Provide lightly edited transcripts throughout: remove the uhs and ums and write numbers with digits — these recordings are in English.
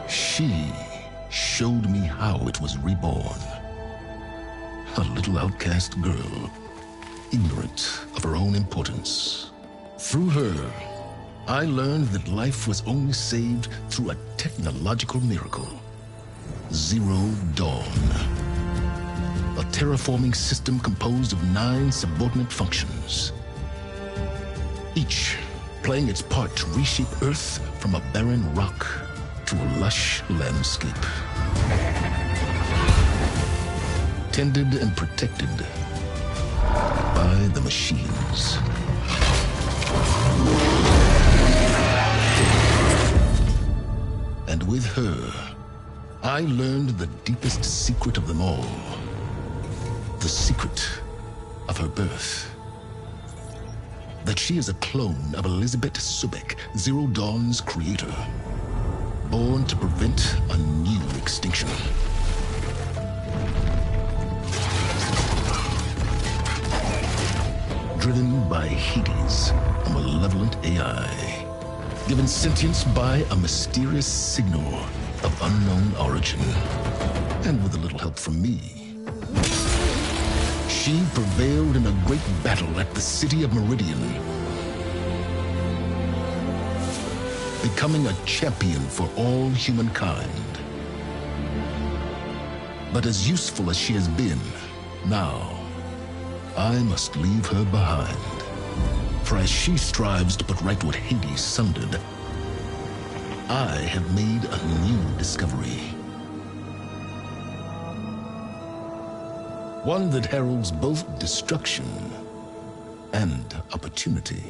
She showed me how it was reborn. A little outcast girl, ignorant of her own importance. Through her, I learned that life was only saved through a technological miracle. Zero Dawn. A terraforming system composed of 9 subordinate functions, each playing its part to reshape Earth from a barren rock to a lush landscape. Tended and protected by the machines. And with her, I learned the deepest secret of them all. The secret of her birth. That she is a clone of Elizabeth Sobek, Zero Dawn's creator. Born to prevent a new extinction. Driven by Hades, a malevolent AI. Given sentience by a mysterious signal of unknown origin. And with a little help from me, she prevailed in a great battle at the city of Meridian, becoming a champion for all humankind. But as useful as she has been, now I must leave her behind. For as she strives to put right what Hades sundered, I have made a new discovery. One that heralds both destruction and opportunity.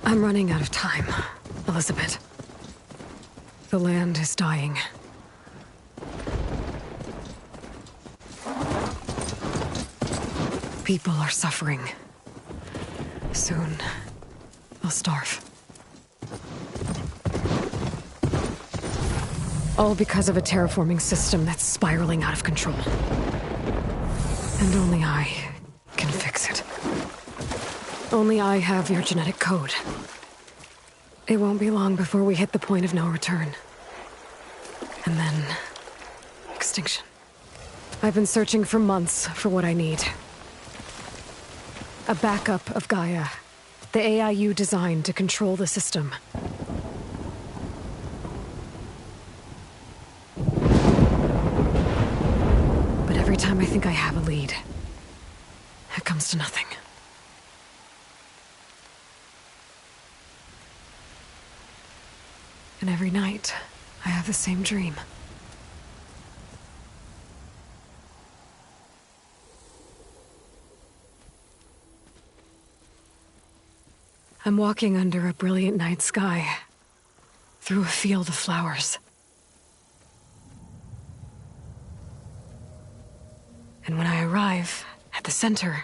I'm running out of time, Elizabeth. The land is dying. People are suffering. Soon, they'll starve. All because of a terraforming system that's spiraling out of control. And only I can fix it. Only I have your genetic code. It won't be long before we hit the point of no return. And then... extinction. I've been searching for months for what I need. A backup of Gaia. The AI you designed to control the system. But every time I think I have a lead, it comes to nothing. And every night, I have the same dream. I'm walking under a brilliant night sky, through a field of flowers. And when I arrive at the center,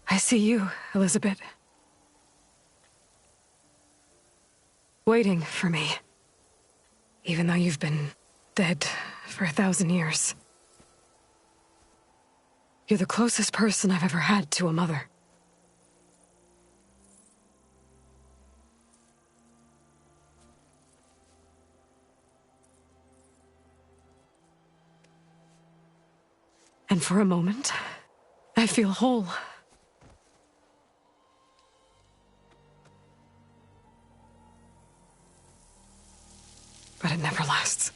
I see you, Elizabeth. Waiting for me. Even though you've been dead for 1,000 years. You're the closest person I've ever had to a mother. And for a moment, I feel whole. But it never lasts.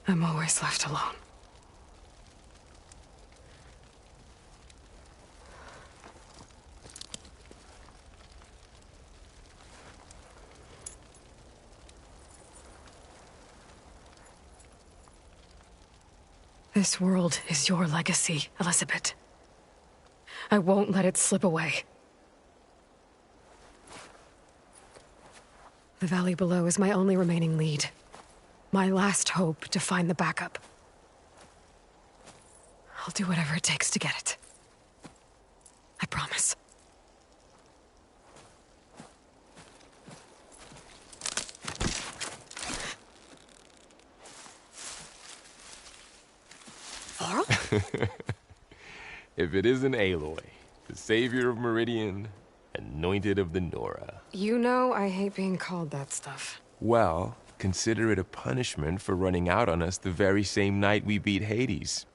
I'm always left alone. This world is your legacy, Elizabeth. I won't let it slip away. The valley below is my only remaining lead. My last hope to find the backup. I'll do whatever it takes to get it. I promise. Varl? If it isn't Aloy, the savior of Meridian, anointed of the Nora. You know I hate being called that stuff. Well, consider it a punishment for running out on us the very same night we beat Hades.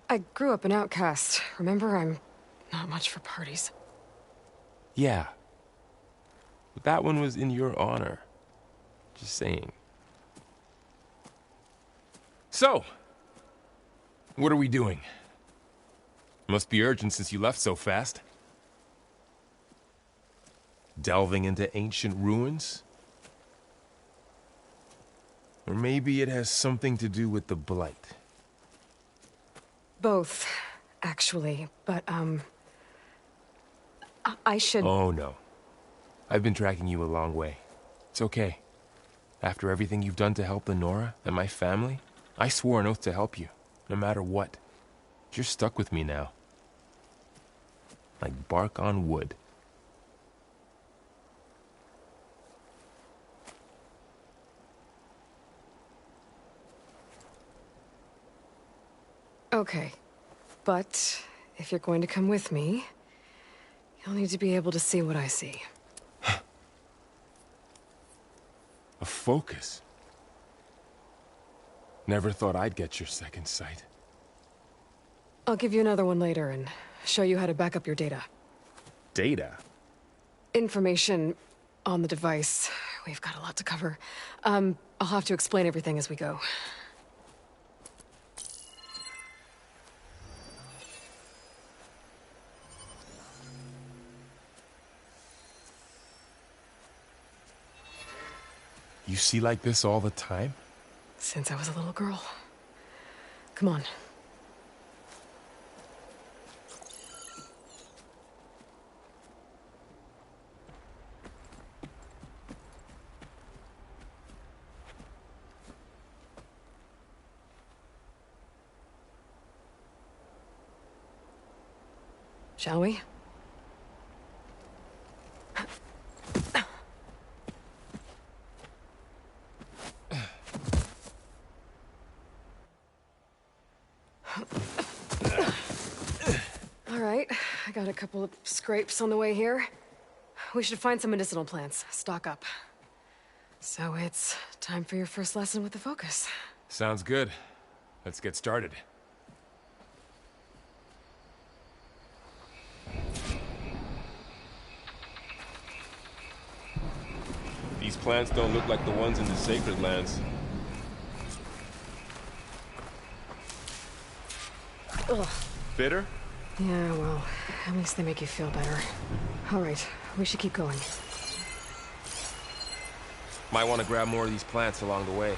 I grew up an outcast. Remember, I'm not much for parties. Yeah. But that one was in your honor. Just saying. So, what are we doing? Must be urgent since you left so fast. Delving into ancient ruins? Or maybe it has something to do with the Blight. Both, actually, but, I should... Oh, no. I've been tracking you a long way. It's okay. After everything you've done to help the Nora and my family, I swore an oath to help you, no matter what. You're stuck with me now. Like bark on wood. Okay, but if you're going to come with me, you'll need to be able to see what I see. A focus? Never thought I'd get your second sight. I'll give you another one later and show you how to back up your data. Data? Information on the device. We've got a lot to cover. I'll have to explain everything as we go. You see like this all the time? Since I was a little girl. Come on. Shall we? All right, I got a couple of scrapes on the way here. We should find some medicinal plants, stock up. So it's time for your first lesson with the Focus. Sounds good. Let's get started. These plants don't look like the ones in the Sacred Lands. Ugh. Bitter? Yeah, well, at least they make you feel better. All right, we should keep going. Might want to grab more of these plants along the way.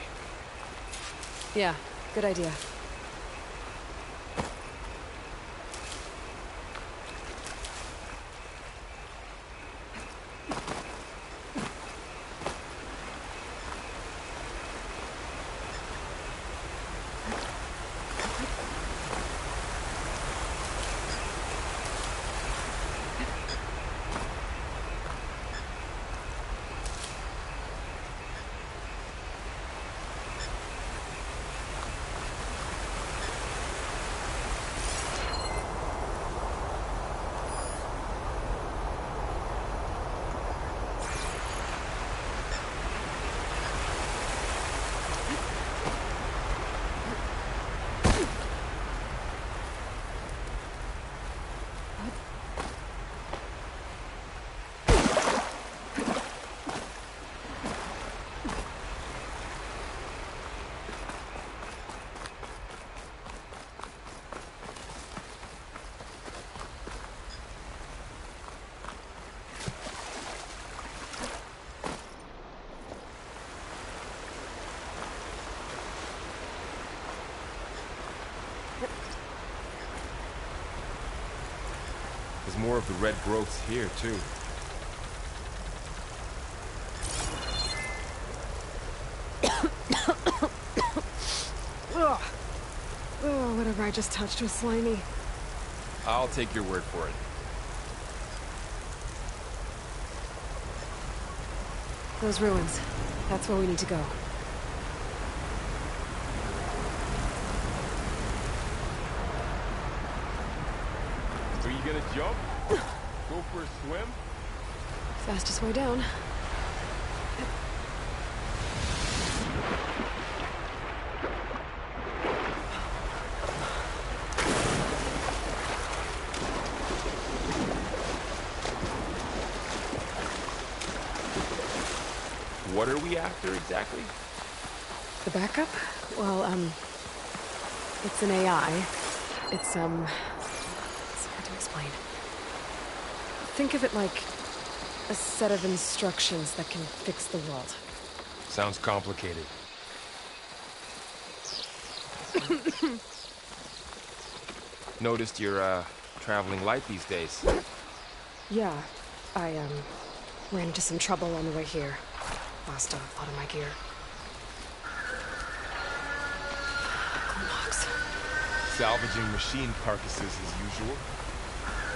Yeah, good idea. There's more of the red growths here, too. Ugh. Oh, whatever I just touched was slimy. I'll take your word for it. Those ruins. That's where we need to go. Are you gonna jump? Go for a swim? Fastest way down. What are we after exactly? The backup? Well, it's an AI. It's hard to explain. Think of it like a set of instructions that can fix the world. Sounds complicated. Noticed you're, traveling light these days. Yeah, I, ran into some trouble on the way here. Lost a lot of my gear. Logs. Salvaging machine carcasses as usual.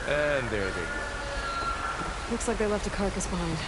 And there they go. Looks like they left a carcass behind.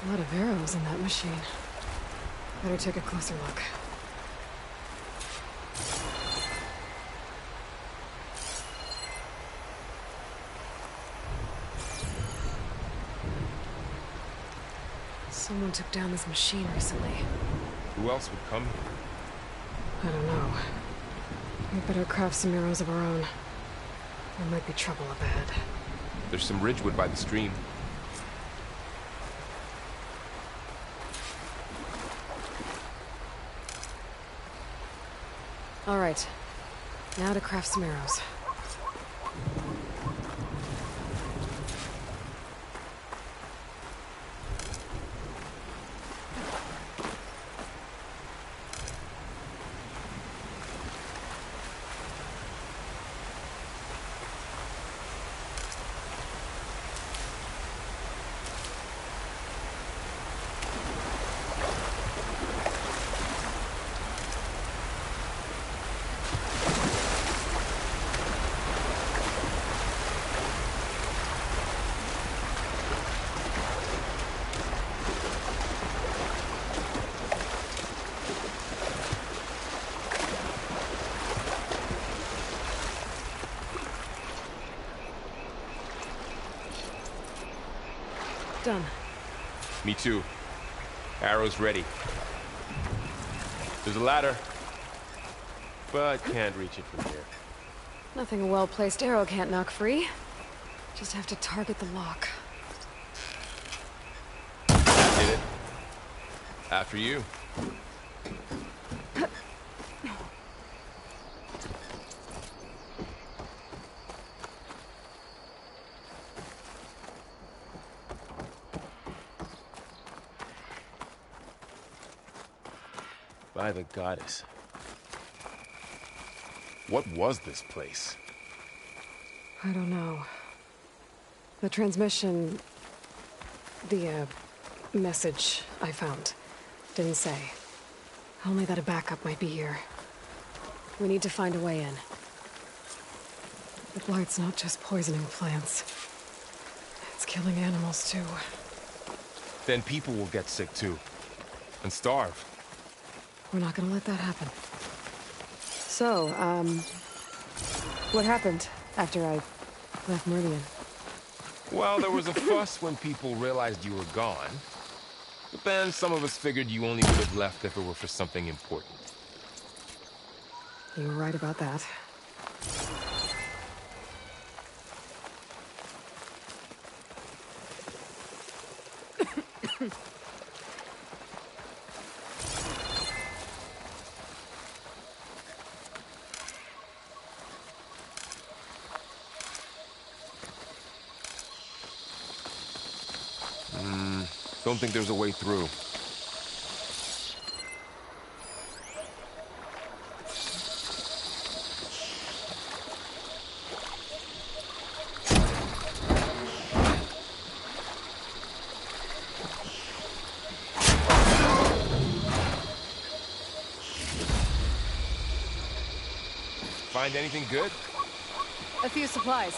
A lot of arrows in that machine. Better take a closer look. Someone took down this machine recently. Who else would come here? I don't know. We better craft some arrows of our own. There might be trouble up ahead. There's some ridgewood by the stream. All right. Now to craft some arrows. Done. Me too. Arrows ready. There's a ladder, but can't reach it from here. Nothing a well-placed arrow can't knock free. Just have to target the lock. That did it. After you. By the goddess. What was this place? I don't know. The transmission... The, message I found didn't say. Only that a backup might be here. We need to find a way in. The blight's not just poisoning plants. It's killing animals, too. Then people will get sick, too. And starve. We're not gonna let that happen. So, what happened after I left Meridian? Well, there was a fuss when people realized you were gone. But then some of us figured you only would have left if it were for something important. You were right about that. Don't think there's a way through. Find anything good? A few supplies.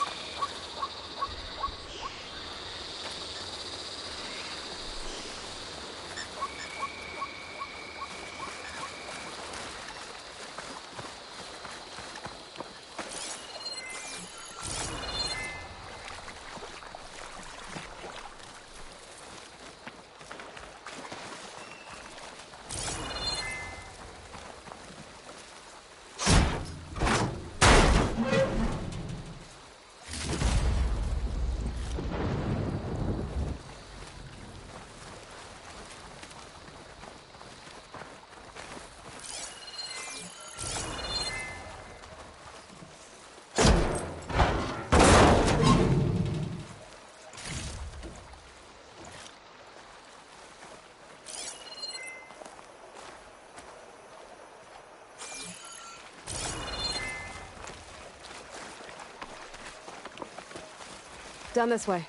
Down this way.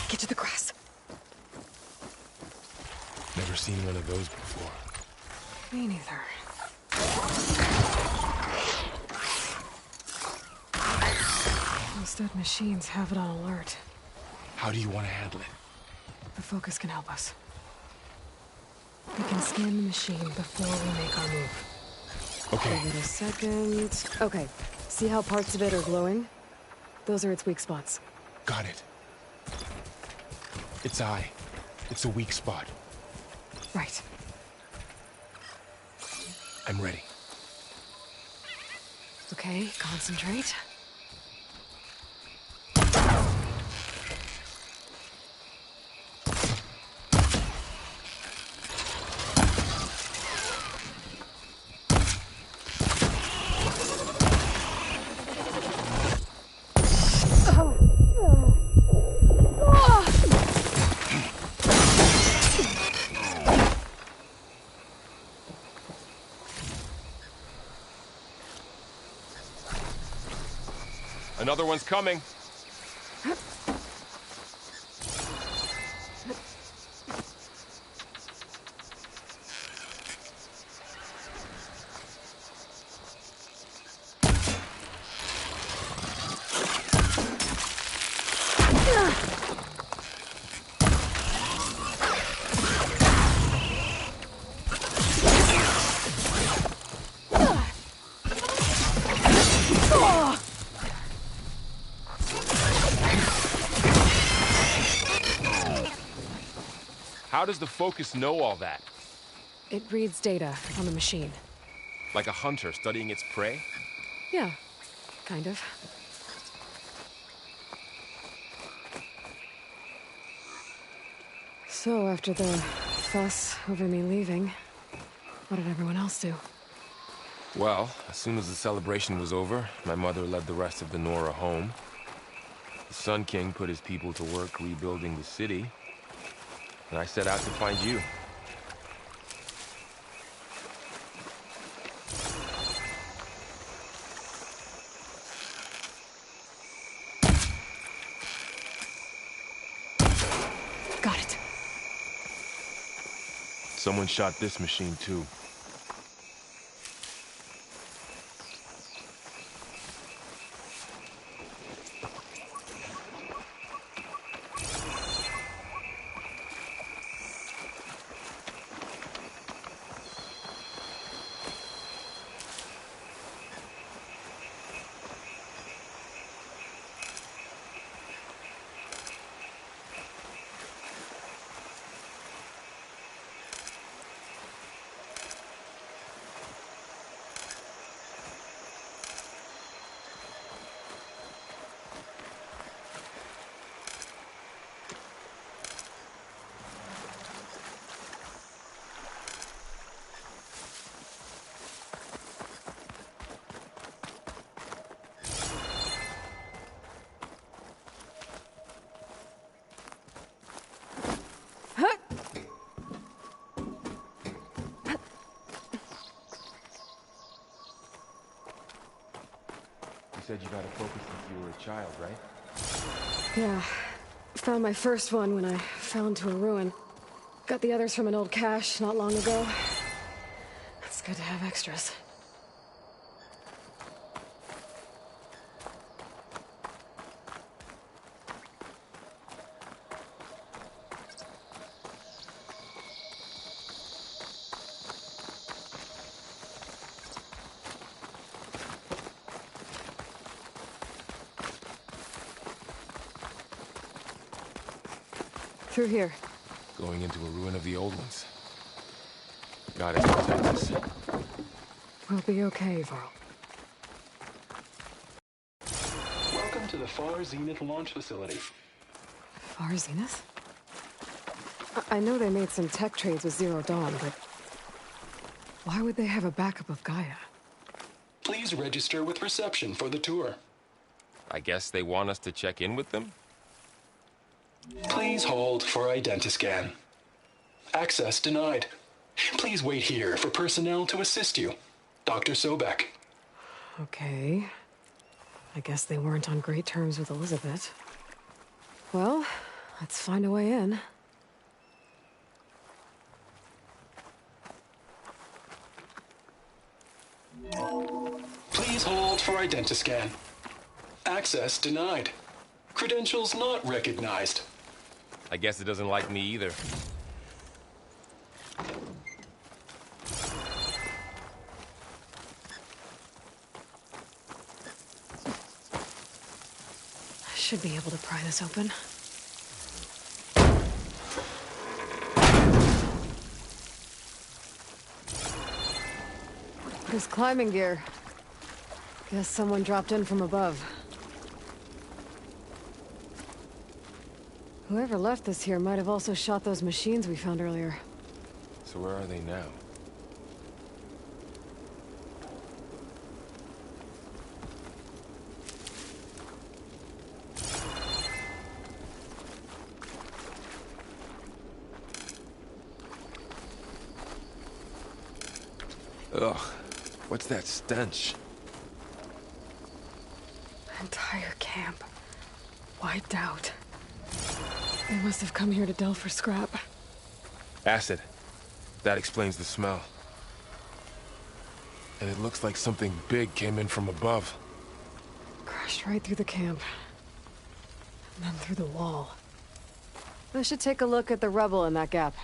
Get to the grass. Never seen one of those before. Me neither. Understood machines have it on alert. How do you want to handle it? The focus can help us. We can scan the machine before we make our move. Okay. Give it a second. Okay. See how parts of it are glowing? Those are its weak spots. Got it. Its eye. It's a weak spot. Right. I'm ready. Okay, concentrate. Another one's coming. How does the focus know all that? It reads data on the machine. Like a hunter studying its prey? Yeah, kind of. So, after the fuss over me leaving, what did everyone else do? Well, as soon as the celebration was over, my mother led the rest of the Nora home. The Sun King put his people to work rebuilding the city, and I set out to find you. Got it. Someone shot this machine too. You said you got a focus since you were a child, right? Yeah. Found my first one when I fell into a ruin. Got the others from an old cache not long ago. It's good to have extras. Through here. Going into a ruin of the old ones. Got it, protect us. We'll be okay, Varl. Welcome to the Far Zenith launch facility. Far Zenith? I know they made some tech trades with Zero Dawn, but why would they have a backup of Gaia? Please register with reception for the tour. I guess they want us to check in with them? Please hold for identiscan. Access denied. Please wait here for personnel to assist you. Dr. Sobek. Okay. I guess they weren't on great terms with Elizabeth. Well, let's find a way in. Please hold for identiscan. Access denied. Credentials not recognized. I guess it doesn't like me either. I should be able to pry this open. There's climbing gear. Guess someone dropped in from above. Whoever left this here might have also shot those machines we found earlier. So where are they now? Ugh, what's that stench? Entire camp. Wiped out. They must have come here to delve for scrap. Acid. That explains the smell. And it looks like something big came in from above. Crashed right through the camp. And then through the wall. I should take a look at the rubble in that gap.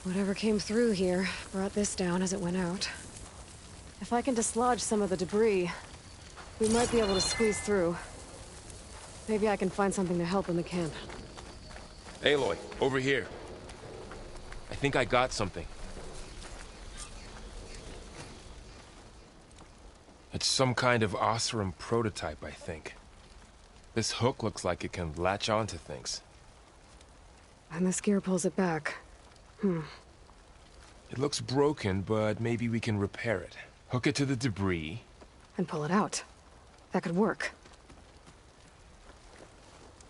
Whatever came through here brought this down as it went out. If I can dislodge some of the debris, we might be able to squeeze through. Maybe I can find something to help in the camp. Aloy, over here. I think I got something. It's some kind of Oseram prototype, I think. This hook looks like it can latch onto things. And this gear pulls it back. It looks broken, but maybe we can repair it. Hook it to the debris. And pull it out. That could work.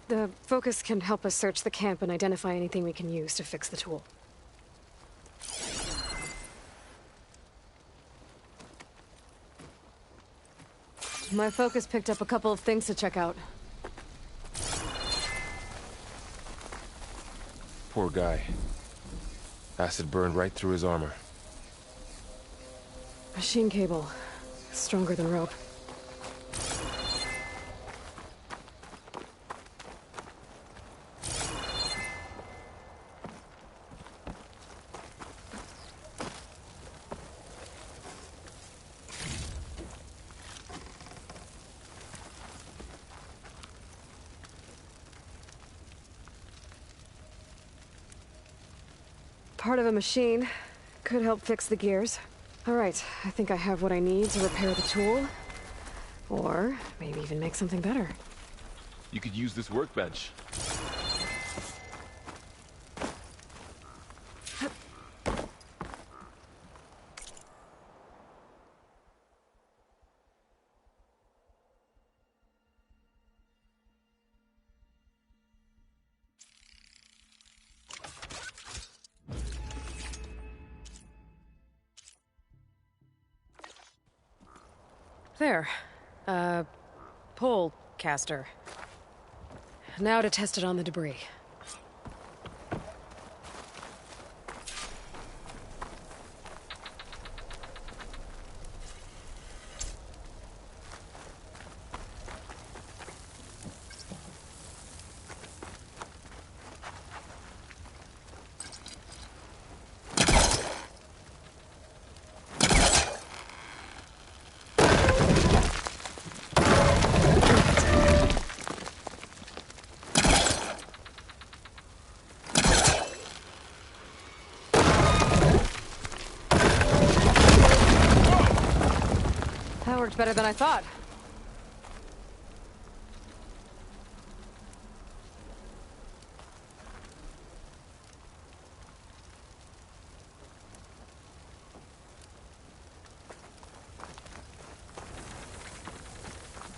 The focus can help us search the camp and identify anything we can use to fix the tool. My focus picked up a couple of things to check out. Poor guy. Acid burned right through his armor. Machine cable. Stronger than rope. Part of a machine. Could help fix the gears. All right, I think I have what I need to repair the tool. Or maybe even make something better. You could use this workbench. There. Pole caster. Now to test it on the debris. That worked better than I thought.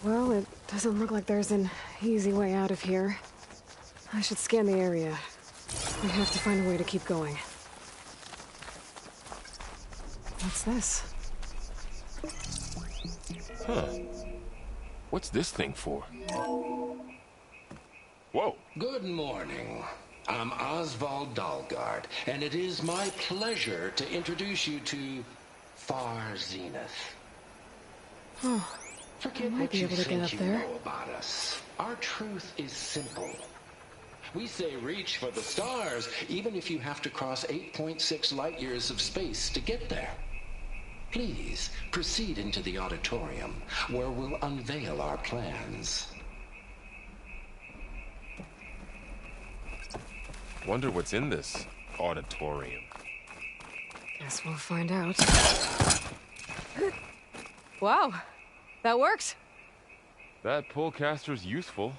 Well, it doesn't look like there's an easy way out of here. I should scan the area. We have to find a way to keep going. What's this? Huh. What's this thing for? Whoa. Good morning. I'm Oswald Dalgard, and it is my pleasure to introduce you to Far Zenith. Oh, Forget might what be you able to get think up you there. know about us. Our truth is simple. We say reach for the stars, even if you have to cross 8.6 light years of space to get there. Please proceed into the auditorium, where we'll unveil our plans. Wonder what's in this auditorium. Guess we'll find out. Wow, that worked. That pullcaster's useful.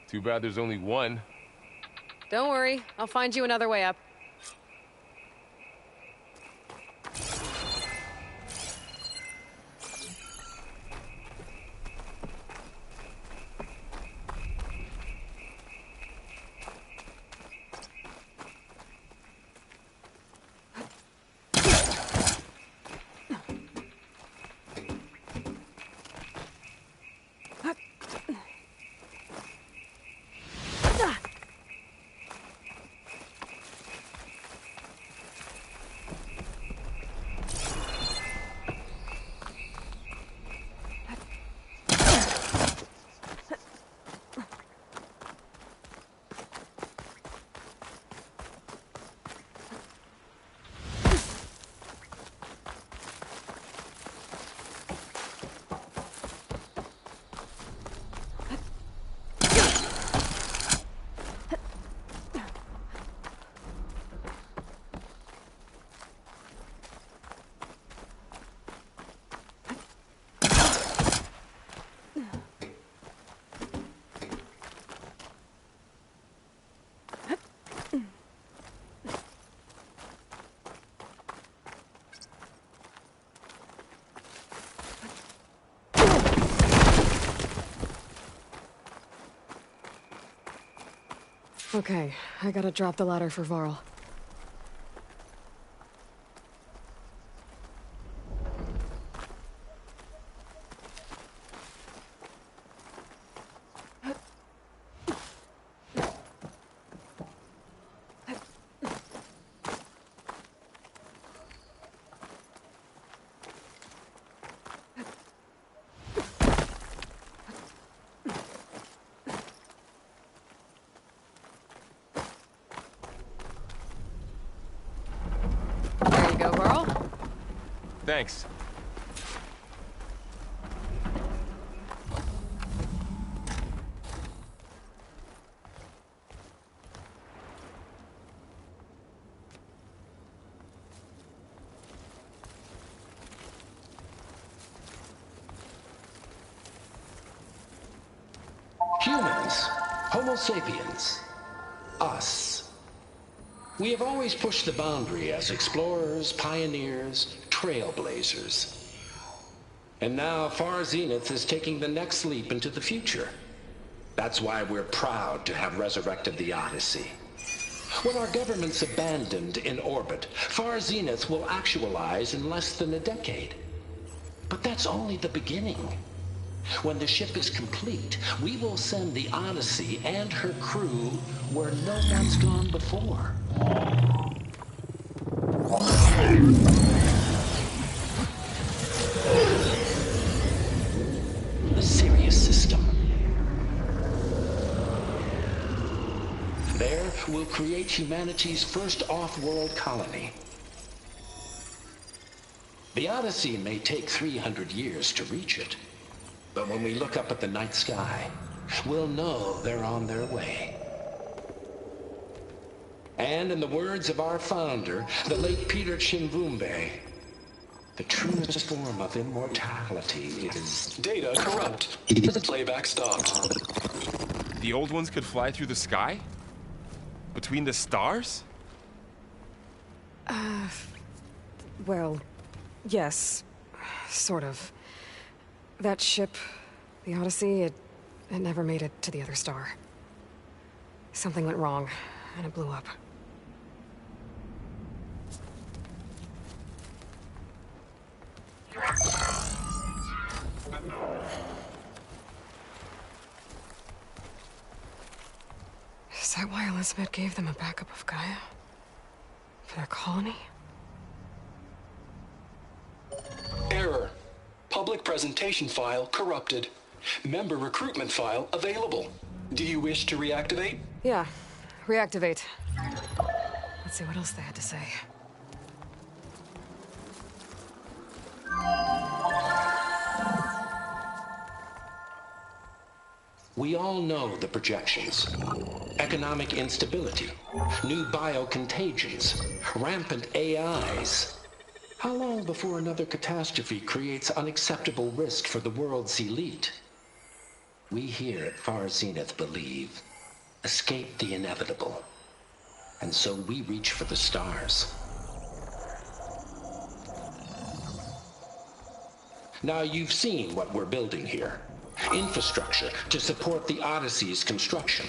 Too bad there's only one. Don't worry, I'll find you another way up. Okay, I gotta drop the ladder for Varl. There you go, Varl. Thanks. Humans, Homo sapiens, us. We have always pushed the boundary as explorers, pioneers, trailblazers. And now Far Zenith is taking the next leap into the future. That's why we're proud to have resurrected the Odyssey. When our government's abandoned in orbit, Far Zenith will actualize in less than a decade. But that's only the beginning. When the ship is complete, we will send the Odyssey and her crew where no one's gone before. The Sirius system. There, we'll create humanity's first off-world colony. The Odyssey may take 300 years to reach it. But when we look up at the night sky, we'll know they're on their way. And in the words of our founder, the late Peter Chimvumbe, the truest form of immortality is... Data corrupt. Playback stopped. The old ones could fly through the sky? Between the stars? Well, yes. Sort of. That ship, the Odyssey, it never made it to the other star. Something went wrong, and it blew up. Is that why Elizabeth gave them a backup of Gaia? For their colony? Error. Public presentation file corrupted. Member recruitment file available. Do you wish to reactivate? Yeah. Reactivate. Let's see what else they had to say. We all know the projections. Economic instability, new biocontagions, rampant AIs. How long before another catastrophe creates unacceptable risk for the world's elite? We here at Far Zenith believe, escape the inevitable. And so we reach for the stars. Now you've seen what we're building here. Infrastructure to support the Odyssey's construction.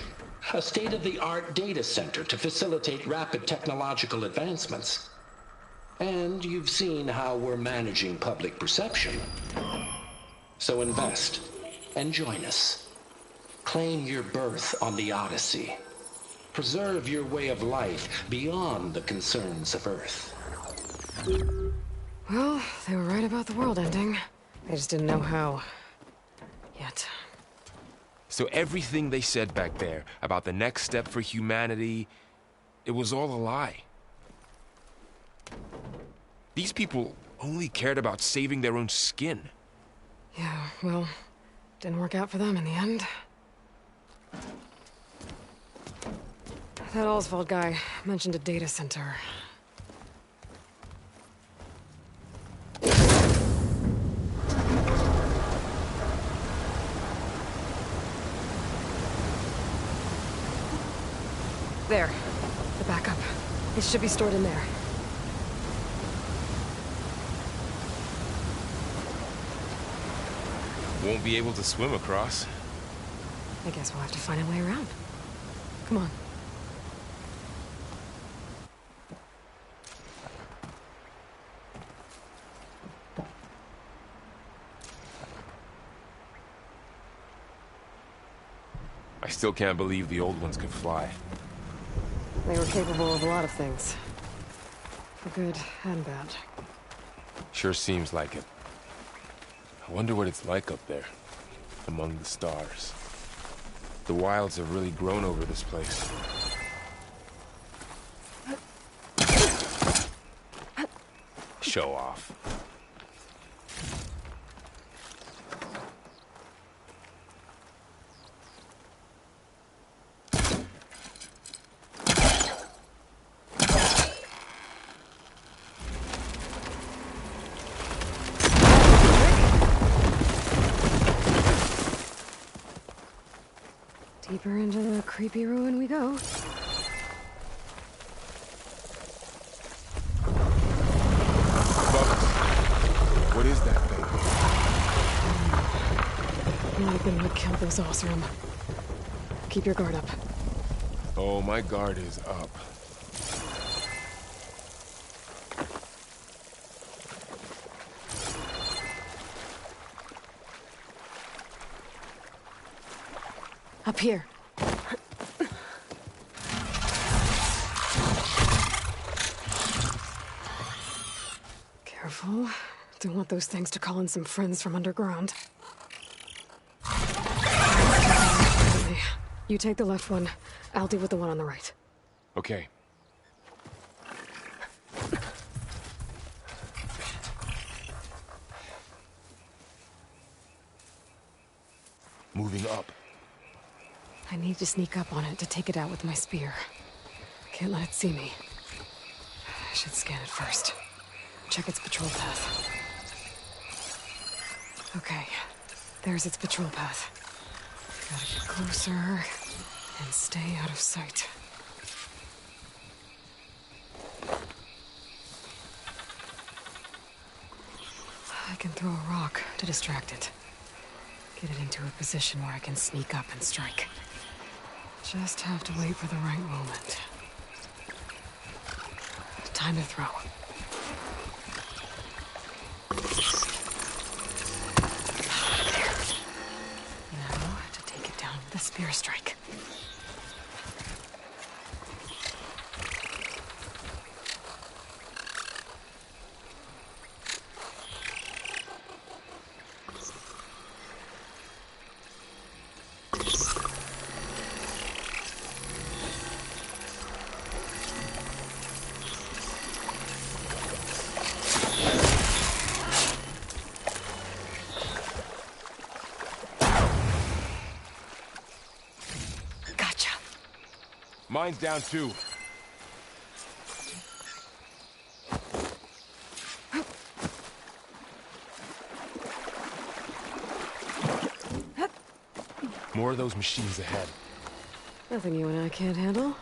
A state-of-the-art data center to facilitate rapid technological advancements. And you've seen how we're managing public perception. So invest and join us. Claim your berth on the Odyssey. Preserve your way of life beyond the concerns of Earth. Well, they were right about the world ending. They just didn't know how. Yet. So everything they said back there about the next step for humanity, it was all a lie. These people only cared about saving their own skin. Yeah, well, didn't work out for them in the end. That Oswald guy mentioned a data center. There. The backup. It should be stored in there. Won't be able to swim across. I guess we'll have to find a way around. Come on. I still can't believe the old ones could fly. They were capable of a lot of things. For good and bad. Sure seems like it. I wonder what it's like up there, among the stars. The wilds have really grown over this place. Show off. Deeper into the creepy ruin we go. Bubbles. What is that thing? Might have been what killed those Osram. Keep your guard up. Oh, my guard is up. Up here. Careful. Don't want those things to call in some friends from underground. You take the left one. I'll deal with the one on the right. Okay. Moving up. I need to sneak up on it to take it out with my spear. Can't let it see me. I should scan it first. Check its patrol path. Okay, there's its patrol path. Gotta get closer and stay out of sight. I can throw a rock to distract it. Get it into a position where I can sneak up and strike. Just have to wait for the right moment. Time to throw. There. Now to take it down with a spear strike. Mine's down too. More of those machines ahead. Nothing you and I can't handle.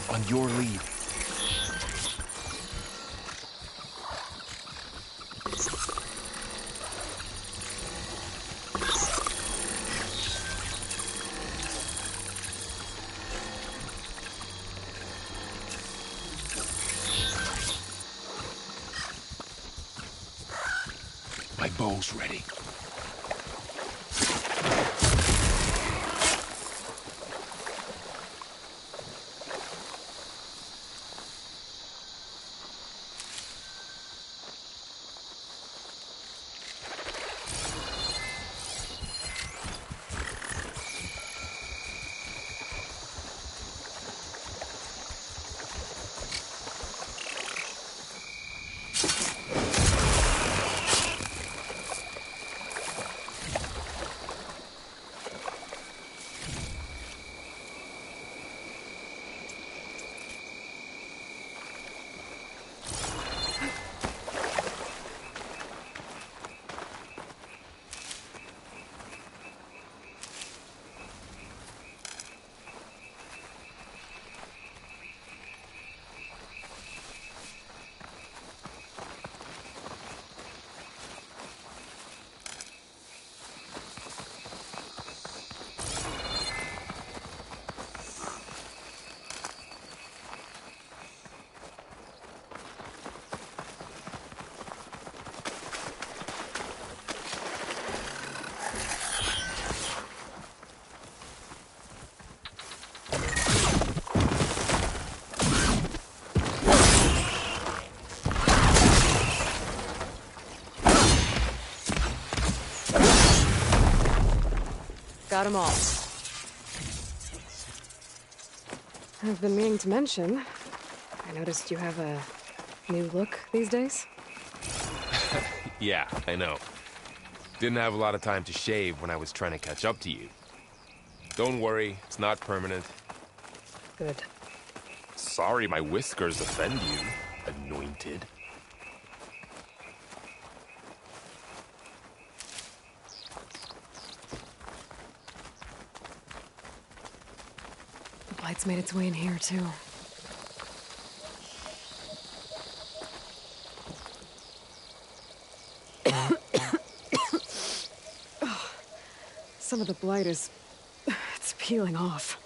On your lead. My bow's ready. Got them all. I've been meaning to mention, I noticed you have a new look these days. Yeah, I know. Didn't have a lot of time to shave when I was trying to catch up to you. Don't worry, it's not permanent. Good. Sorry my whiskers offend you, anointed. The blight's made its way in here, too. Some of the blight is... it's peeling off.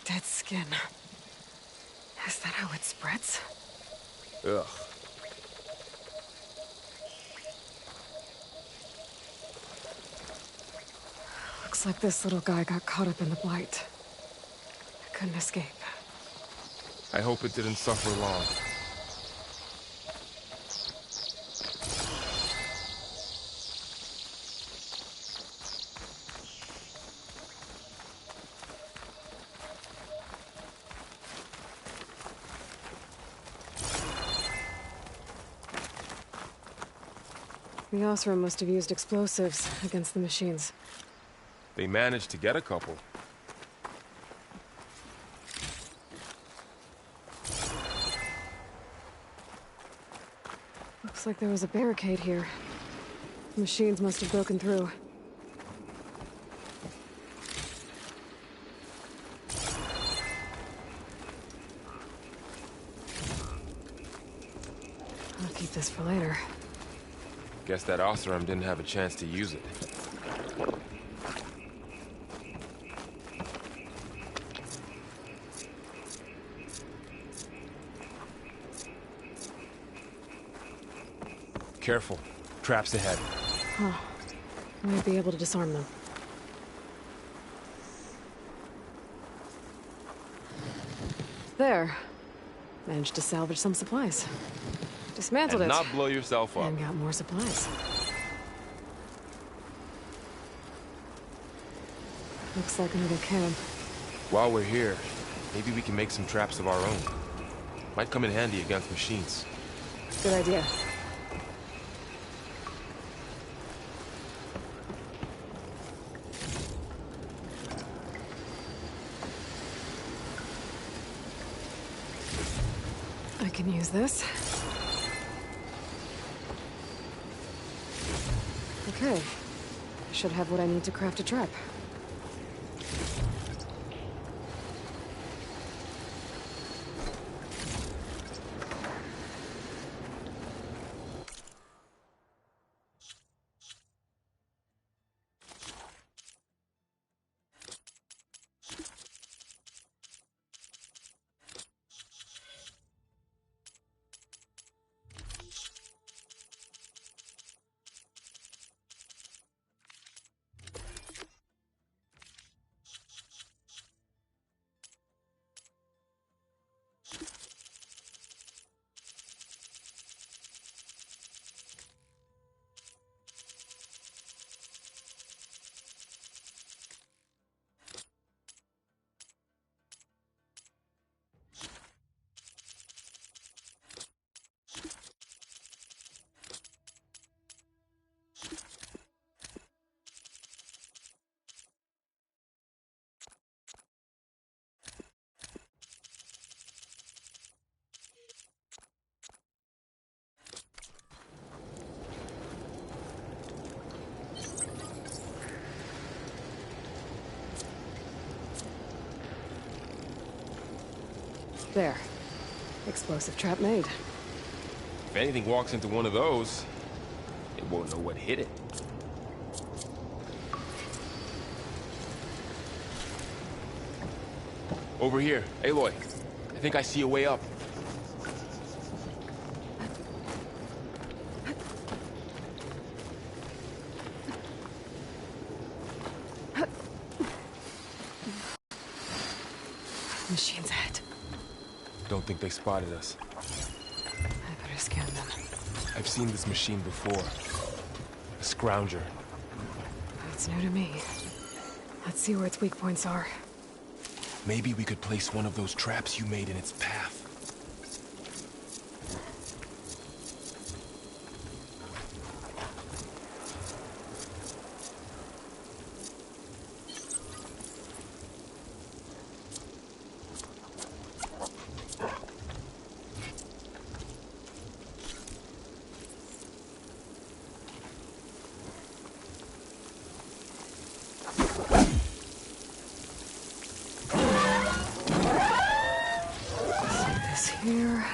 Dead skin. Is that how it spreads? Ugh. Looks like this little guy got caught up in the blight. Couldn't escape. I hope it didn't suffer long. The Osram must have used explosives against the machines. They managed to get a couple. Looks like there was a barricade here. The machines must have broken through. I'll keep this for later. Guess that Osram didn't have a chance to use it. Careful. Traps ahead. Huh. I might be able to disarm them. There. Managed to salvage some supplies. Dismantled And it. not blow yourself up. And got more supplies. Looks like another camp. While we're here, maybe we can make some traps of our own. Might come in handy against machines. Good idea. I can use this. Okay. I should have what I need to craft a trap. There. Explosive trap made. If anything walks into one of those, it won't know what hit it. Over here, Aloy. I think I see a way up. Machine's ahead. Don't think they spotted us. I better scan them. I've seen this machine before. A scrounger. It's new to me. Let's see where its weak points are. Maybe we could place one of those traps you made in its path. Here.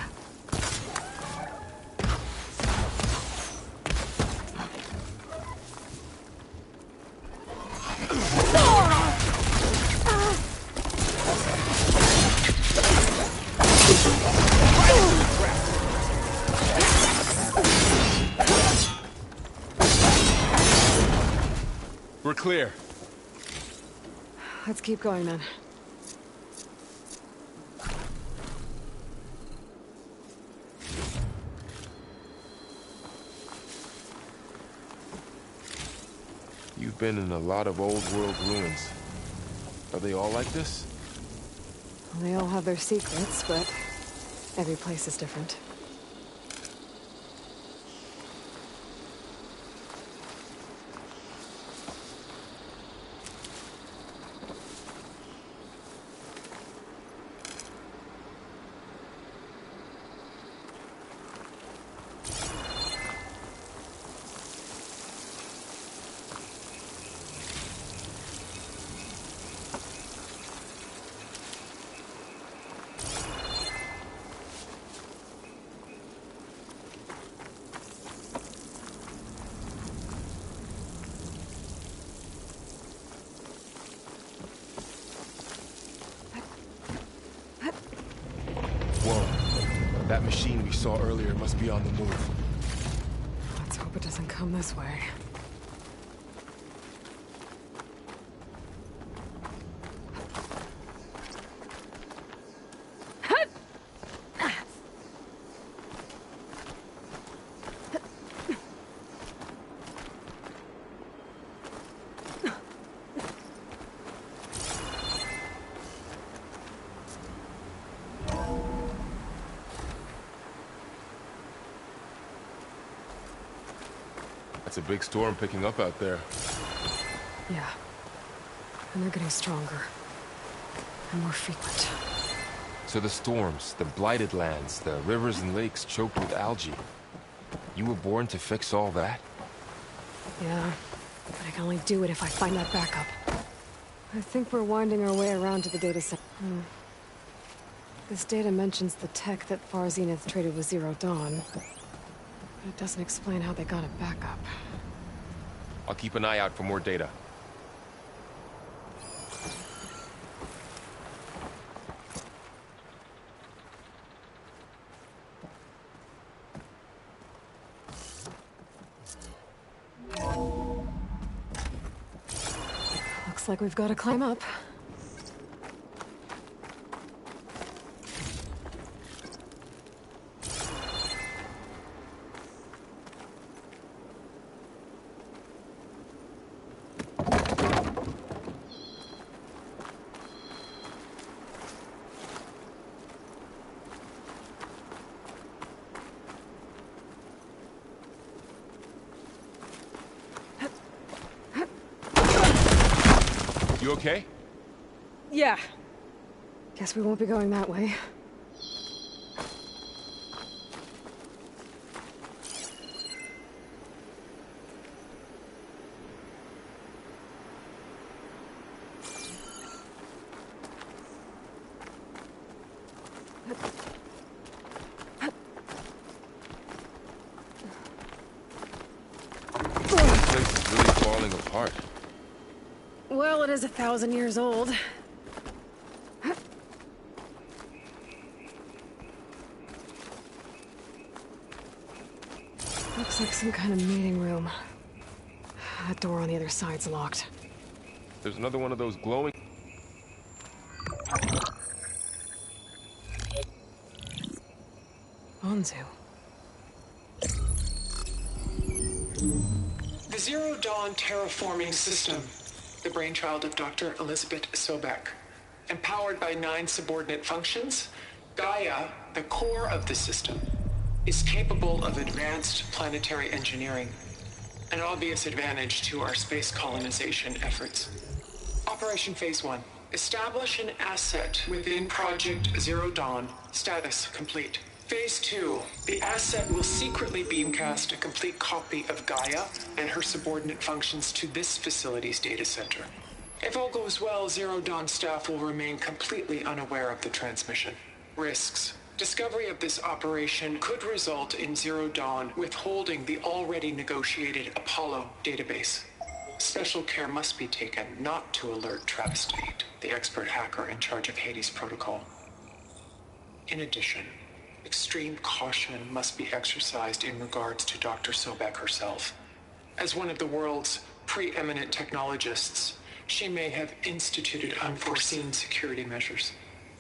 We're clear. Let's keep going then. You've been in a lot of old world ruins. Are they all like this? Well, they all have their secrets, but every place is different. Whoa. That machine we saw earlier must be on the move. Let's hope it doesn't come this way. It's a big storm picking up out there. Yeah. And they're getting stronger. And more frequent. So the storms, the blighted lands, the rivers and lakes choked with algae. You were born to fix all that? Yeah. But I can only do it if I find that backup. I think we're winding our way around to the data set. This data mentions the tech that Far Zenith traded with Zero Dawn. But it doesn't explain how they got it back up. I'll keep an eye out for more data. Looks like we've got to climb up. You okay? Yeah. Guess we won't be going that way. This place is really falling apart. Well, it is 1,000 years old. Looks like some kind of meeting room. That door on the other side's locked. There's another one of those glowing... Onzu. The Zero Dawn terraforming system, the brainchild of Dr. Elizabeth Sobek. Empowered by 9 subordinate functions, Gaia, the core of the system, is capable of advanced planetary engineering, an obvious advantage to our space colonization efforts. Operation Phase 1. Establish an asset within Project Zero Dawn. Status complete. Phase 2. The asset will secretly beamcast a complete copy of Gaia and her subordinate functions to this facility's data center. If all goes well, Zero Dawn staff will remain completely unaware of the transmission. Risks. Discovery of this operation could result in Zero Dawn withholding the already negotiated Apollo database. Special care must be taken not to alert Travis Tate, the expert hacker in charge of Hades Protocol. In addition, extreme caution must be exercised in regards to Dr. Sobek herself. As one of the world's preeminent technologists, she may have instituted unforeseen security measures.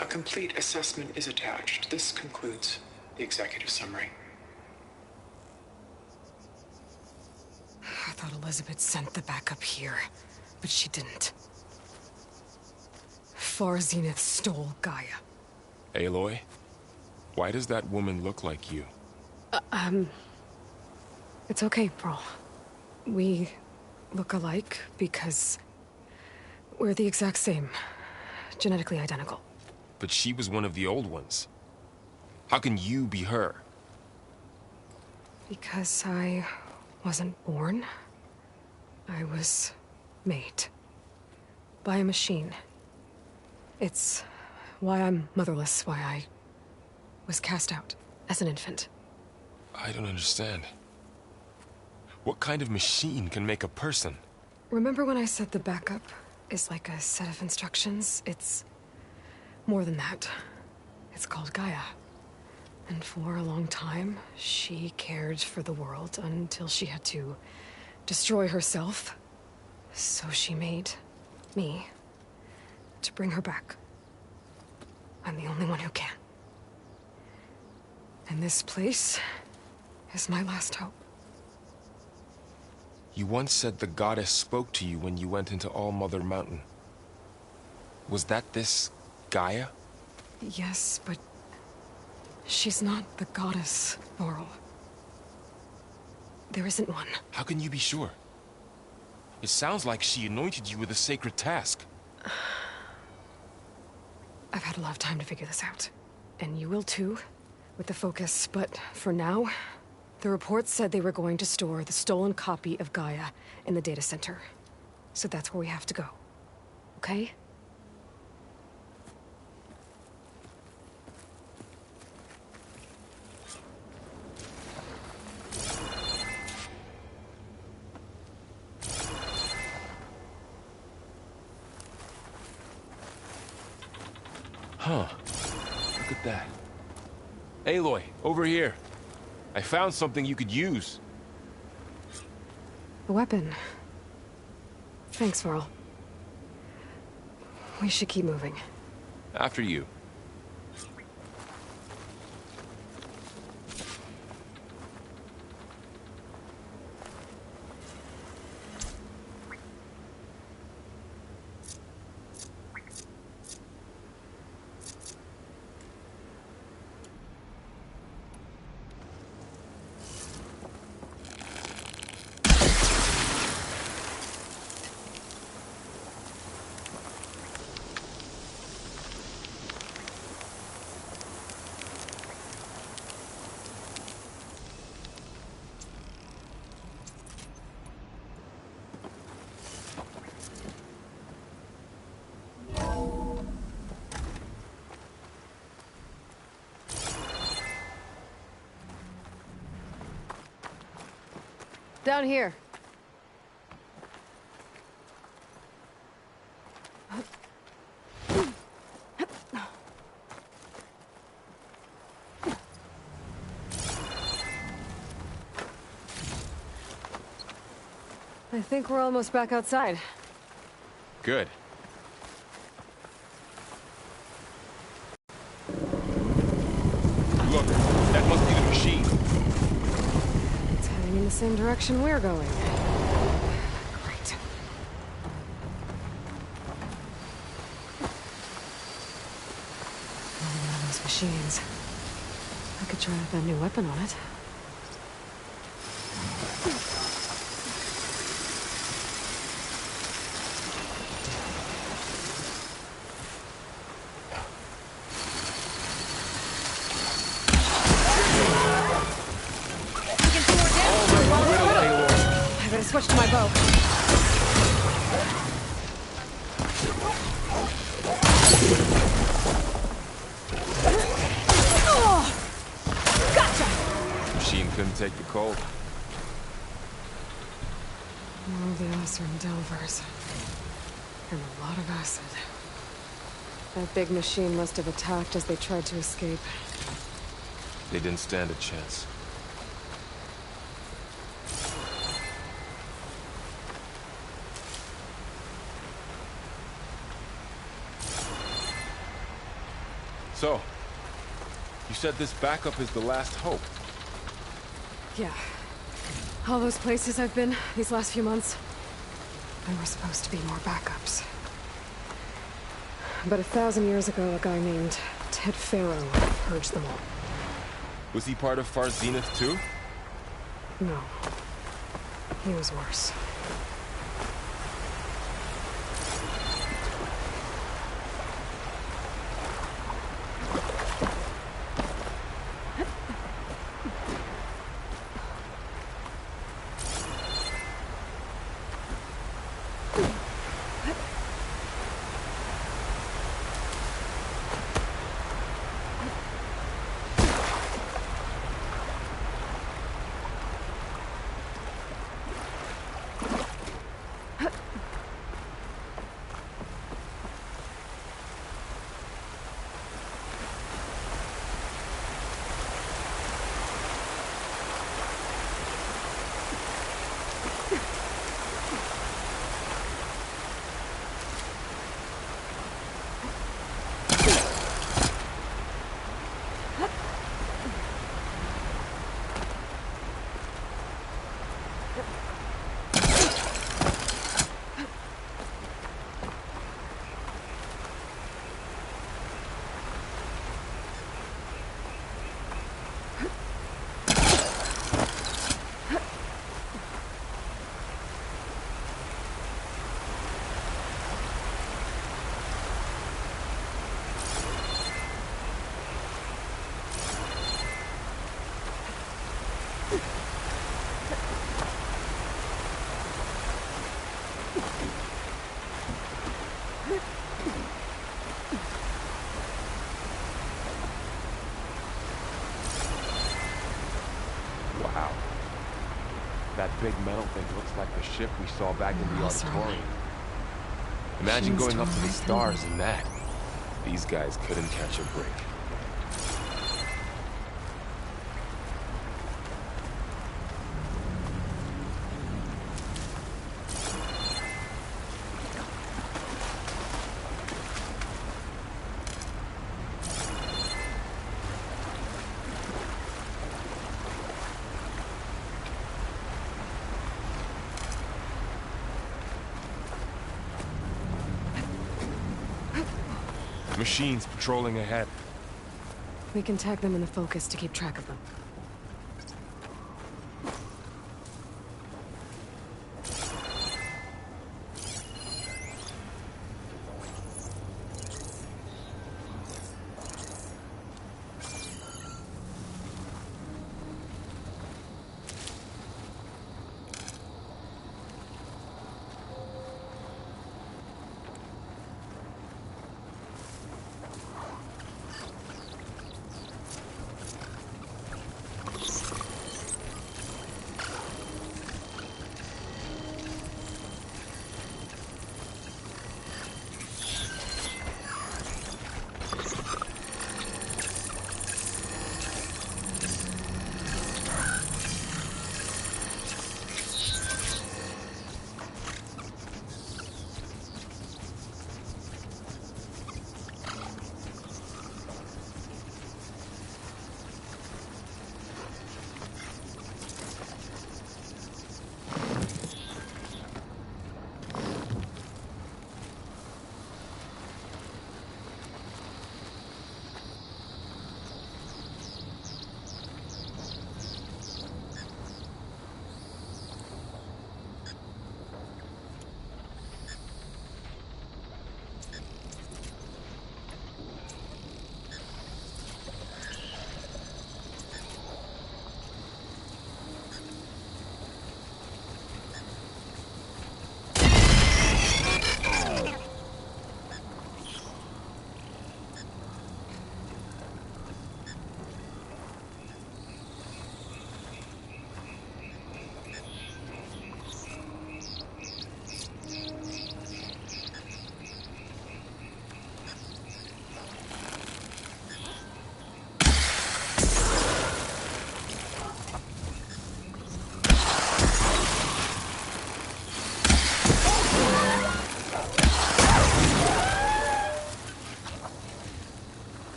A complete assessment is attached. This concludes the executive summary. I thought Elizabeth sent the backup here, but she didn't. Far Zenith stole Gaia. Aloy? Why does that woman look like you? It's okay, Pearl. We look alike because we're the exact same. Genetically identical. But she was one of the old ones. How can you be her? Because I wasn't born. I was made. By a machine. It's why I'm motherless, why I was cast out as an infant. I don't understand. What kind of machine can make a person? Remember when I said the backup is like a set of instructions? It's more than that. It's called Gaia. And for a long time, she cared for the world until she had to destroy herself. So she made me to bring her back. I'm the only one who can. And this place is my last hope. You once said the goddess spoke to you when you went into All-Mother Mountain. Was that this Gaia? Yes, but she's not the goddess, Laurel. There isn't one. How can you be sure? It sounds like she anointed you with a sacred task. I've had a lot of time to figure this out. And you will too, with the focus. But for now, the reports said they were going to store the stolen copy of Gaia in the data center. So that's where we have to go. Okay? Huh. Look at that. Aloy, over here. I found something you could use. A weapon. Thanks, Varl. We should keep moving. After you. Down here. I think we're almost back outside. Good. Look, that must be the machine. It's heading in the same direction we're going. Great. Another one of those machines. I could try out that new weapon on it. I better switch to my bow. Machine couldn't take the cold. More of the Oseram Delvers. And a lot of acid. That big machine must have attacked as they tried to escape. They didn't stand a chance. So, you said this backup is the last hope. Yeah. All those places I've been these last few months, there were supposed to be more backups. But 1,000 years ago, a guy named Ted Faro purged them all. Was he part of Far Zenith too? No. He was worse. big metal thing looks like the ship we saw back in the Awesome. auditorium. Imagine Machines going up to the totally stars cool. in that. These guys couldn't catch a break. Machines patrolling ahead. We can tag them in the focus to keep track of them.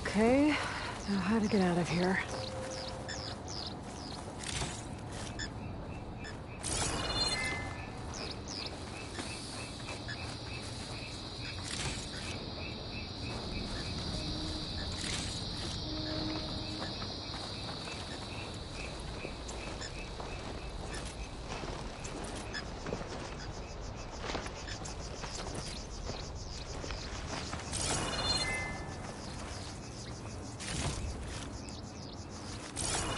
Okay, now how to get out of here.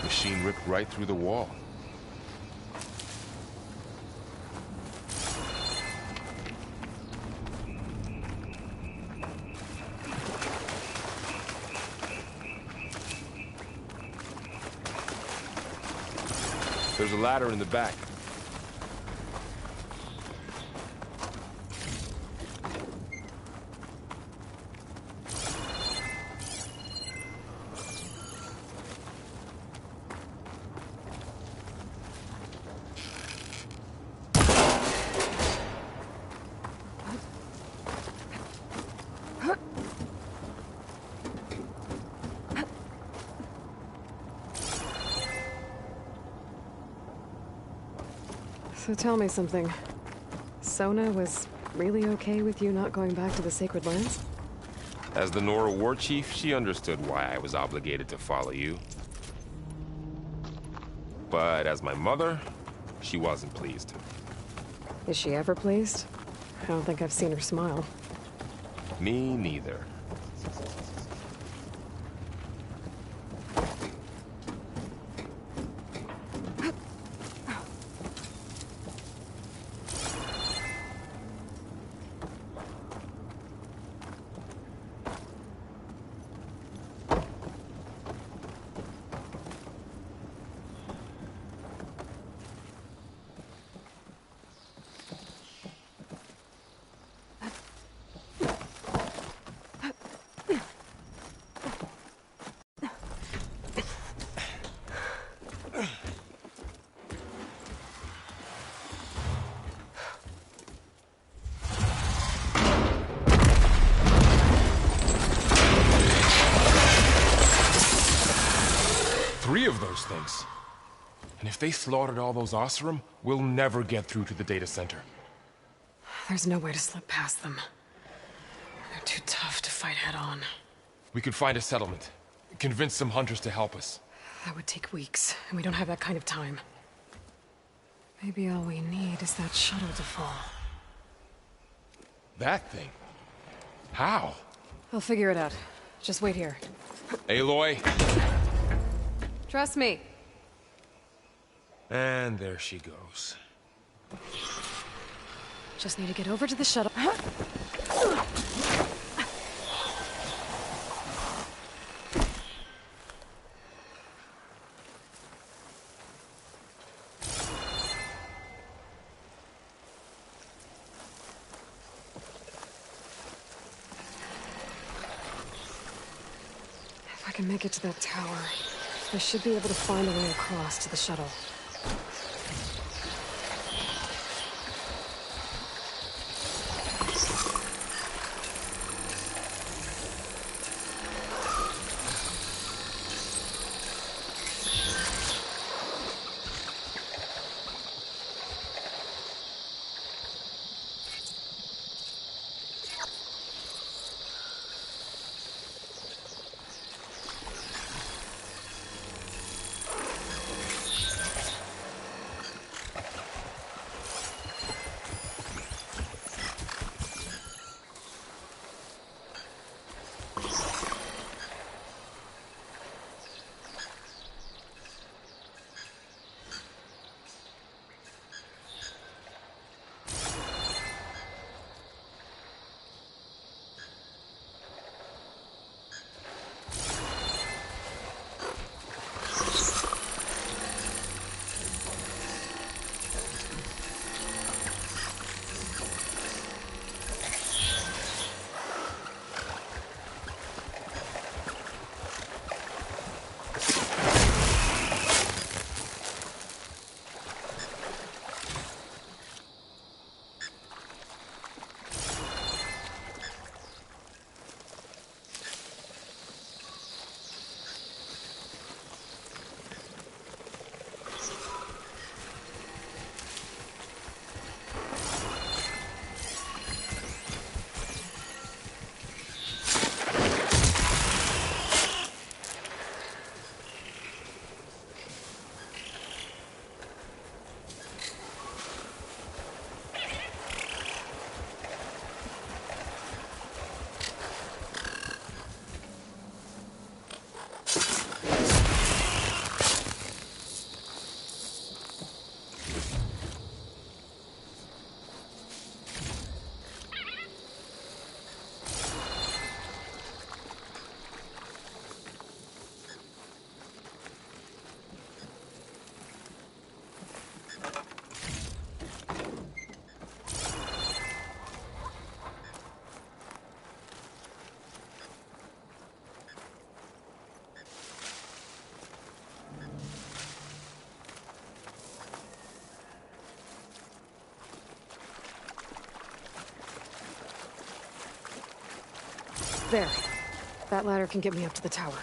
Machine ripped right through the wall. There's a ladder in the back. So tell me something. Sona was really okay with you not going back to the Sacred Lands? As the Nora war chief, she understood why I was obligated to follow you. But as my mother, she wasn't pleased. Is she ever pleased? I don't think I've seen her smile. Me neither. Three of those things. And if they slaughtered all those Oseram, we'll never get through to the data center. There's no way to slip past them. They're too tough to fight head-on. We could find a settlement. Convince some hunters to help us. That would take weeks, and we don't have that kind of time. Maybe all we need is that shuttle to fall. That thing? How? I'll figure it out. Just wait here. Aloy. Trust me. And there she goes. Just need to get over to the shuttle. If I can make it to that tower, I should be able to find a way across to the shuttle. There. That ladder can get me up to the tower.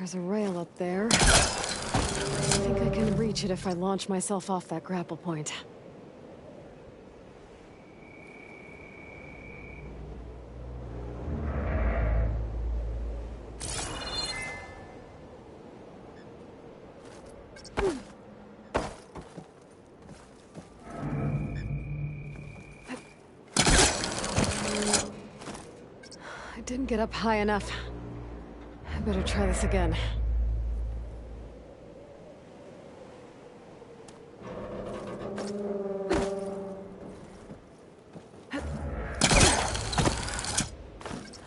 There's a rail up there. I think I can reach it if I launch myself off that grapple point. I didn't get up high enough. I better try this again.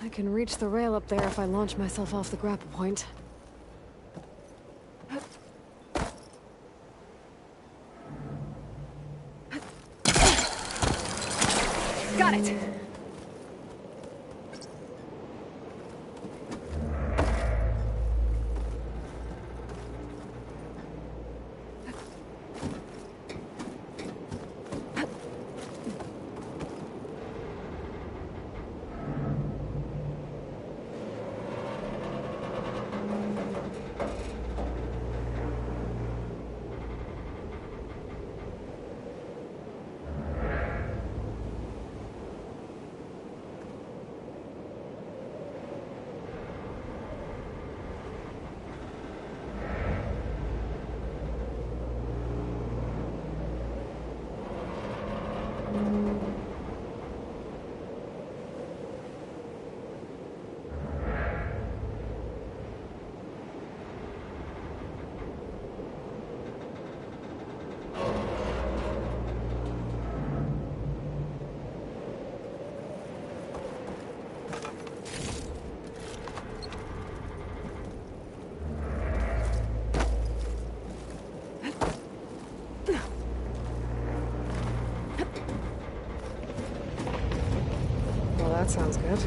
I can reach the rail up there if I launch myself off the grapple point. Got it! That sounds good.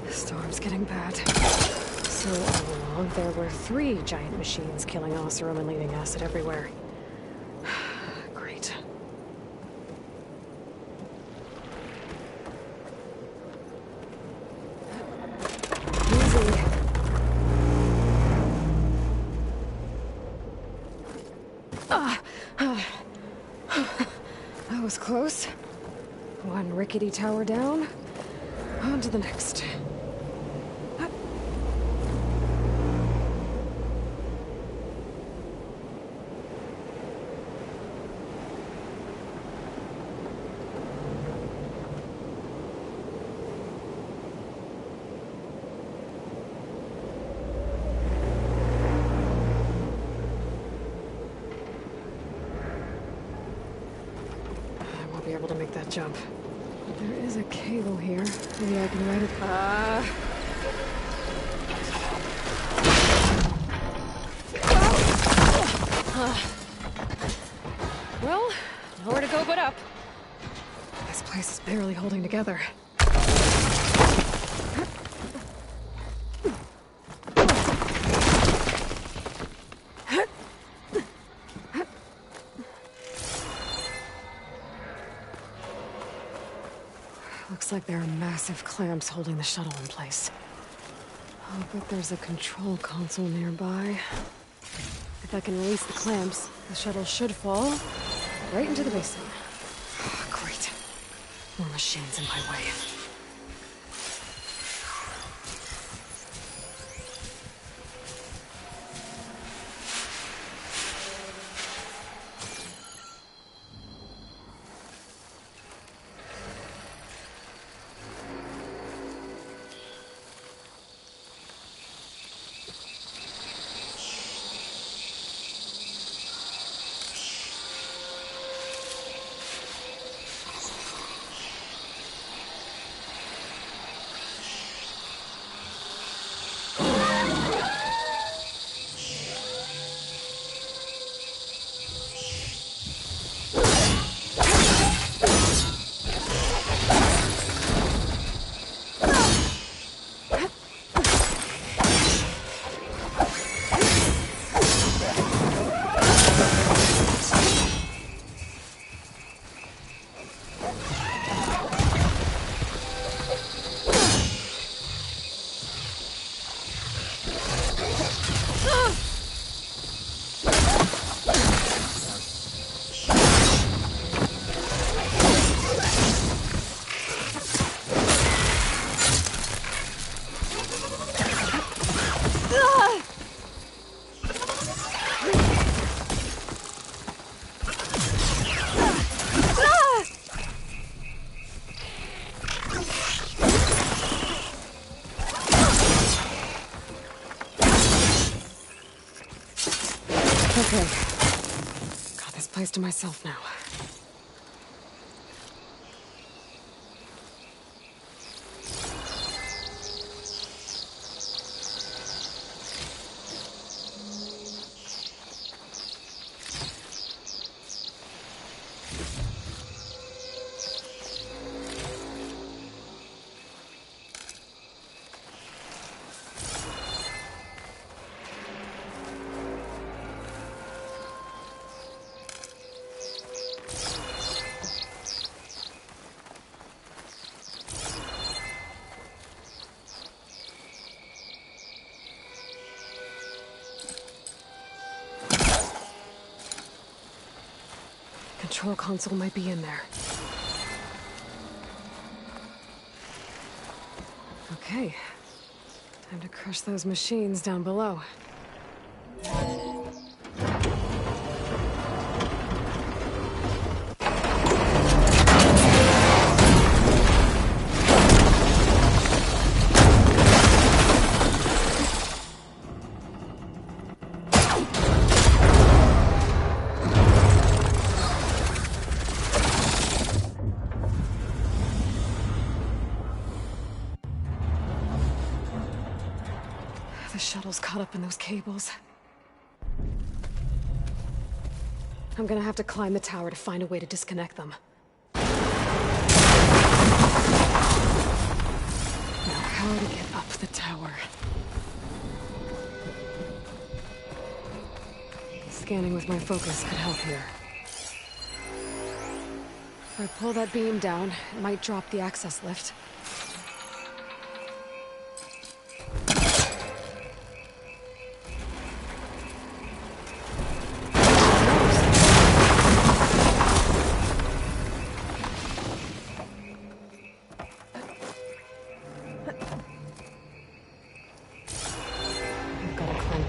The storm's getting bad. So all along, there were 3 giant machines killing Oseram and leaving acid everywhere. Great. Easy. That was close. One rickety tower down, on to the next. Be able to make that jump. There is a cable here. Maybe I can ride it. Well, nowhere to go but up. This place is barely holding together. Looks like there are massive clamps holding the shuttle in place. I'll bet there's a control console nearby. If I can release the clamps, the shuttle should fall right into the basin. Great. More machines in my way. place to myself now. Control console might be in there. Okay. Time to crush those machines down below. The shuttle's caught up in those cables. I'm gonna have to climb the tower to find a way to disconnect them. Now, how to get up the tower? Scanning with my focus could help here. If I pull that beam down, it might drop the access lift.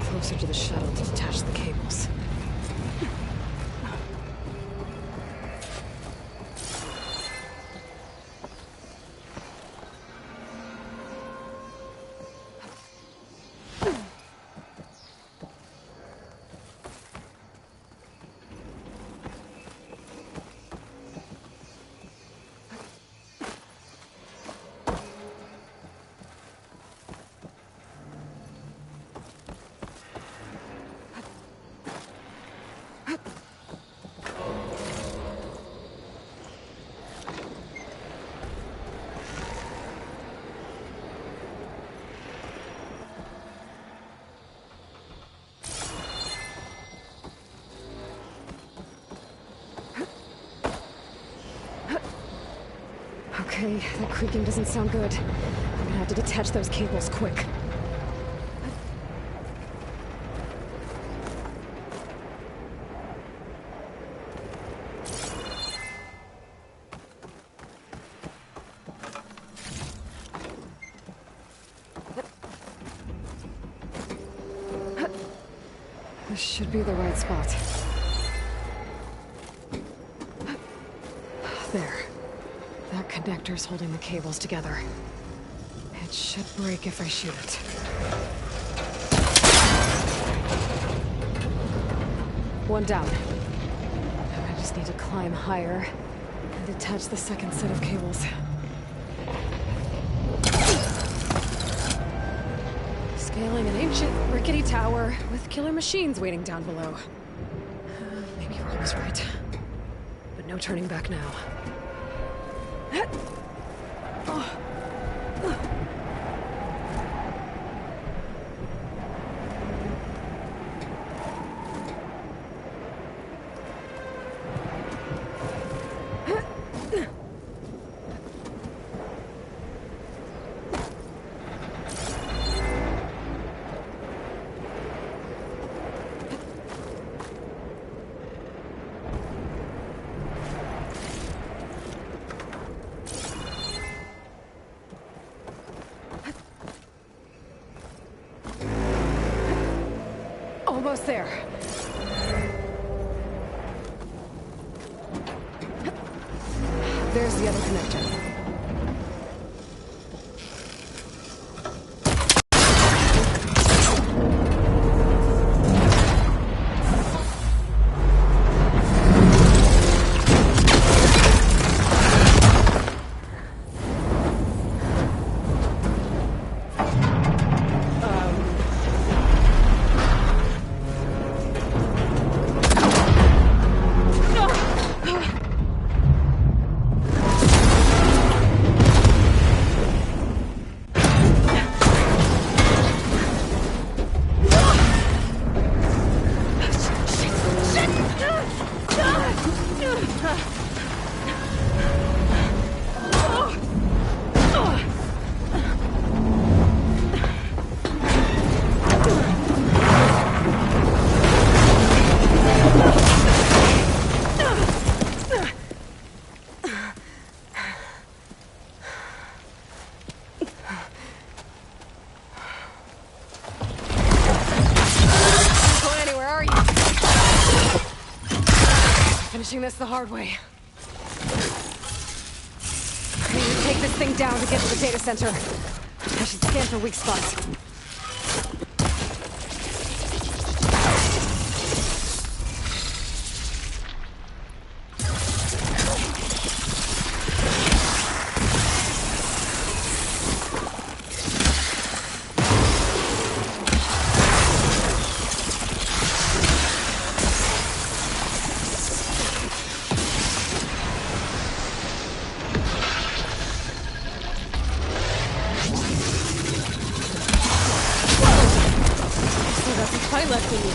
Closer to the shuttle to detach the cables. Okay, that creaking doesn't sound good. I'm gonna have to detach those cables quick. This should be the right spot. There. That connector's holding the cables together. It should break if I shoot it. One down. I just need to climb higher and detach the second set of cables. Scaling an ancient, rickety tower with killer machines waiting down below. Maybe Ron was right. But no turning back now. Almost there. There's the other connector. the hard way. I need to take this thing down to get to the data center. I should scan for weak spots. I left in you.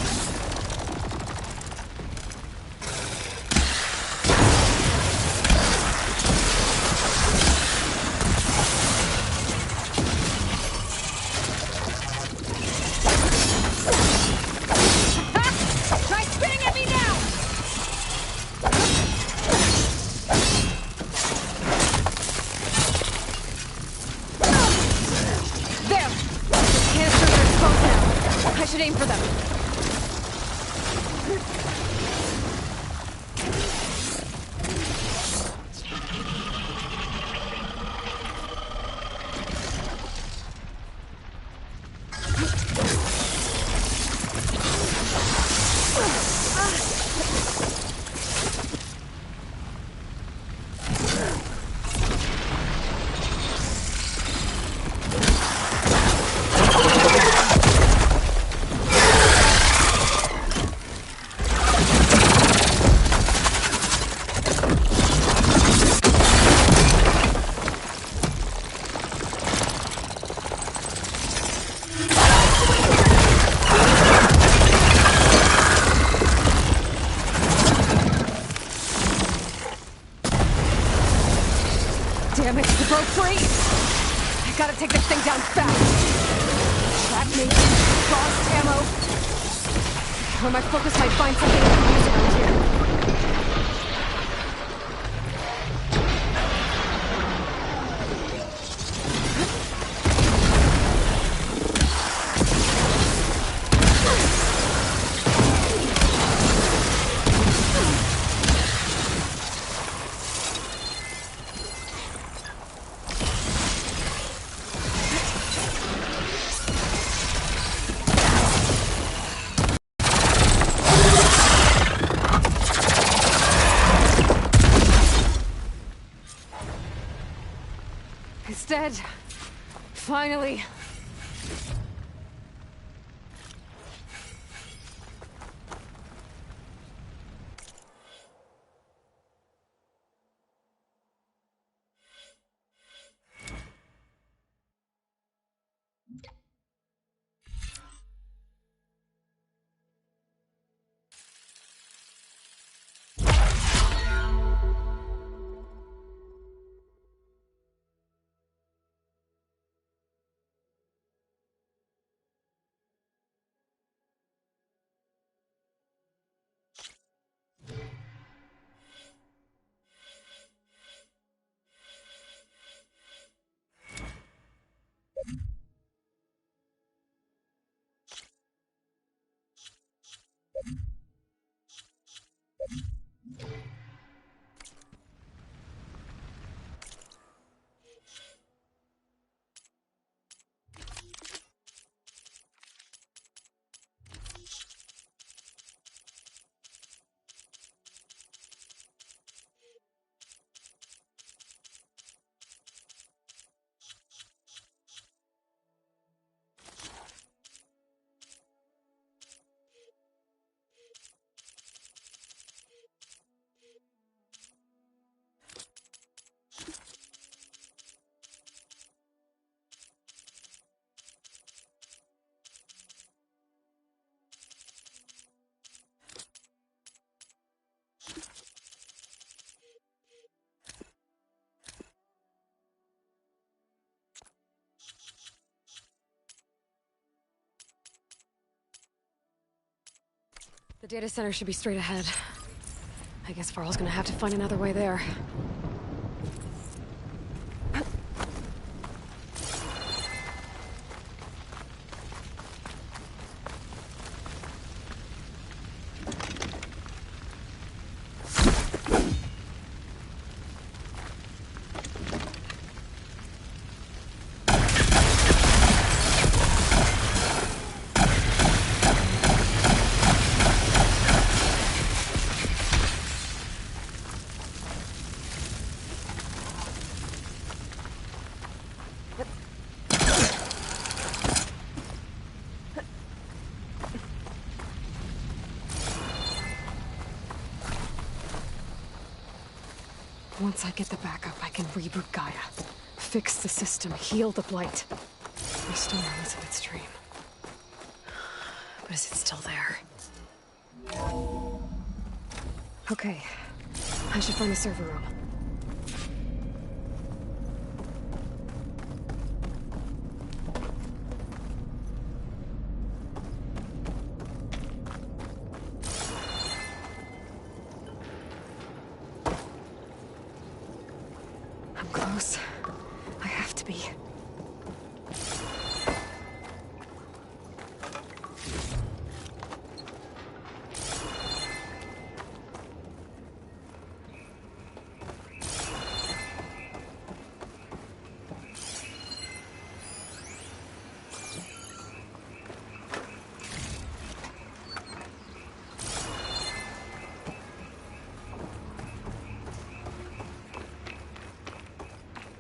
I should aim for them. Damn it, it broke free! I gotta take this thing down fast! Trap me, lost ammo. Or my focus might find something I can use around here. It's dead. Finally. The data center should be straight ahead. I guess Farl's gonna have to find another way there. Once I get the backup, I can reboot Gaia. Fix the system, heal the Blight. Restore Elizabeth's dream. But is it still there? Okay. I should find the server room. I'm close. I have to be.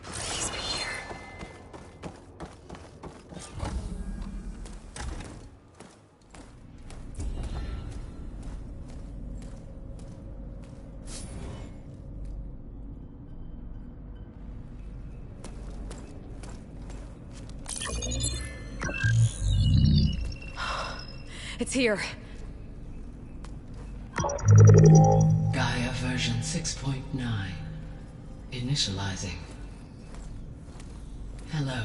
Please be here. It's here. Gaia version 6.9. Initializing. Hello.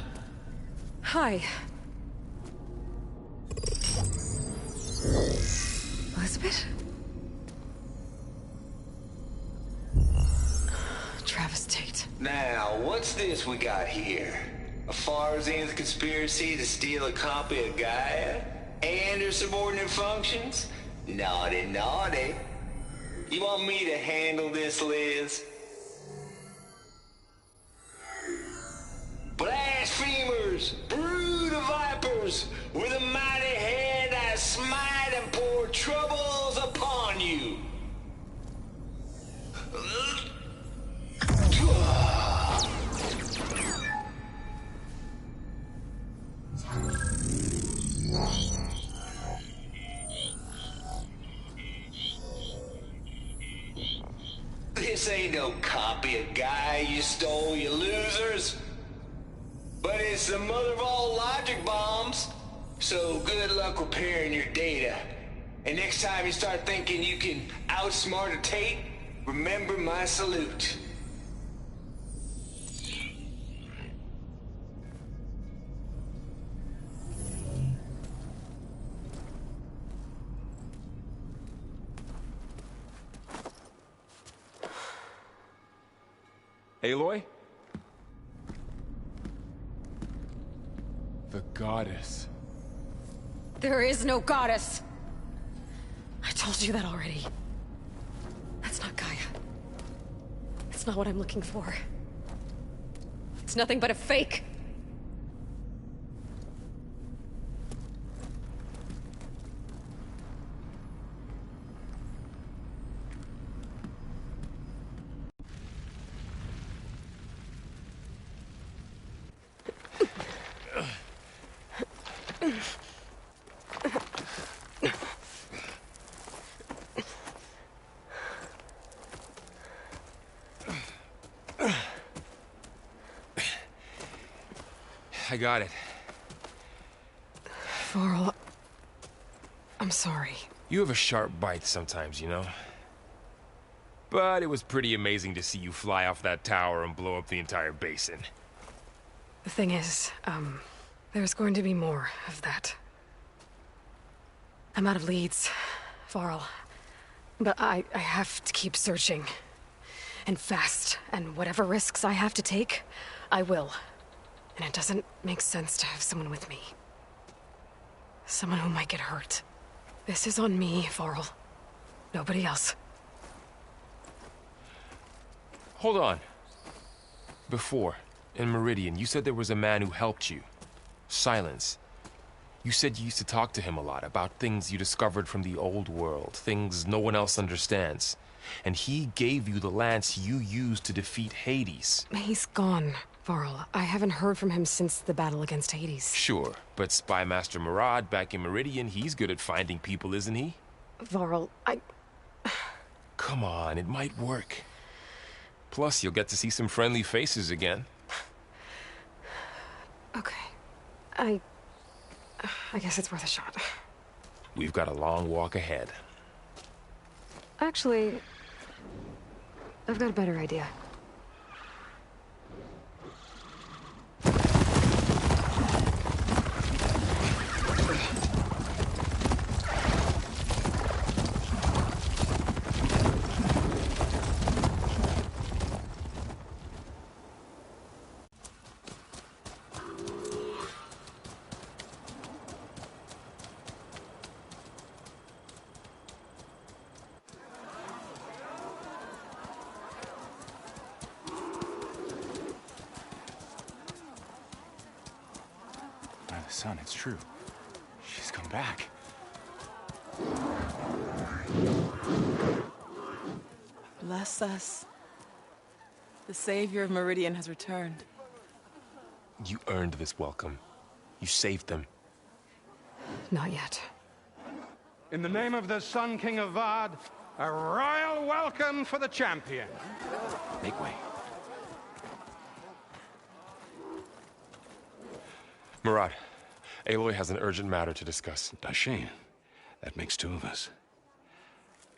Hi. Elizabeth? Travis Tate. Now, what's this we got here? A Farzian's conspiracy to steal a copy of Gaia? And her subordinate functions? Naughty, naughty. You want me to handle this, Liz? Blasphemers! Brood of vipers! With a mighty hand I smite and pour troubles upon you! This ain't no copy of Gaia you stole, you losers. But it's the mother of all logic bombs. So good luck repairing your data. And next time you start thinking you can outsmart a Tate, remember my salute. Aloy? The goddess. There is no goddess! I told you that already. That's not Gaia. It's not what I'm looking for. It's nothing but a fake. I got it. Varl, I'm sorry. You have a sharp bite sometimes, you know? But it was pretty amazing to see you fly off that tower and blow up the entire basin. The thing is, there's going to be more of that. I'm out of leads, Varl. But I have to keep searching. And fast. And whatever risks I have to take, I will. And it doesn't make sense to have someone with me. Someone who might get hurt. This is on me, Varl. Nobody else. Hold on. Before, in Meridian, you said there was a man who helped you. Silence. You said you used to talk to him a lot about things you discovered from the old world, things no one else understands. And he gave you the lance you used to defeat Hades. He's gone, Varl. I haven't heard from him since the battle against Hades. Sure, but Spy Master Murad back in Meridian, he's good at finding people, isn't he? Varl, Come on, it might work. Plus, you'll get to see some friendly faces again. Okay. I guess it's worth a shot. We've got a long walk ahead. Actually, I've got a better idea. Son, it's true. She's come back. Bless us. The savior of Meridian has returned. You earned this welcome. You saved them. Not yet. In the name of the Sun King of Vard, a royal welcome for the champion. Make way. Murad, Aloy has an urgent matter to discuss. Does she? That makes two of us.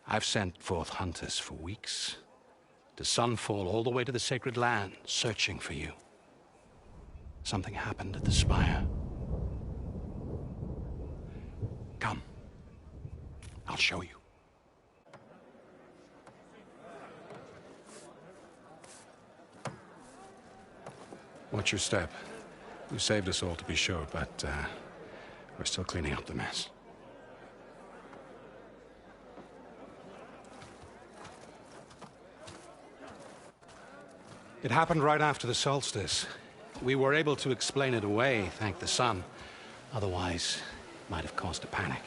I've sent forth hunters for weeks, to Sunfall all the way to the Sacred Land, searching for you. Something happened at the Spire. Come. I'll show you. Watch your step. You saved us all, to be sure, but we're still cleaning up the mess. It happened right after the solstice. We were able to explain it away, thank the sun. Otherwise, it might have caused a panic.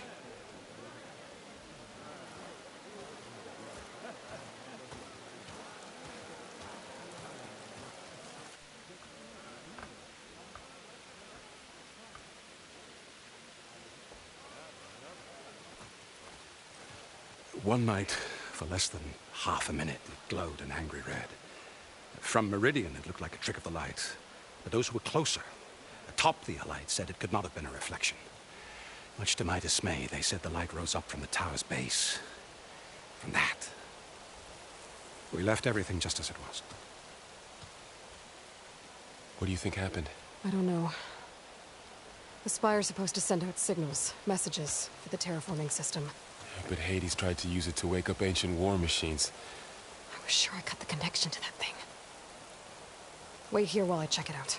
One night, for less than half a minute, it glowed an angry red. From Meridian, it looked like a trick of the light. But those who were closer, atop the light, said it could not have been a reflection. Much to my dismay, they said the light rose up from the tower's base. From that. We left everything just as it was. What do you think happened? I don't know. The Spire's supposed to send out signals, messages, for the terraforming system. But Hades tried to use it to wake up ancient war machines. I was sure I cut the connection to that thing. Wait here while I check it out.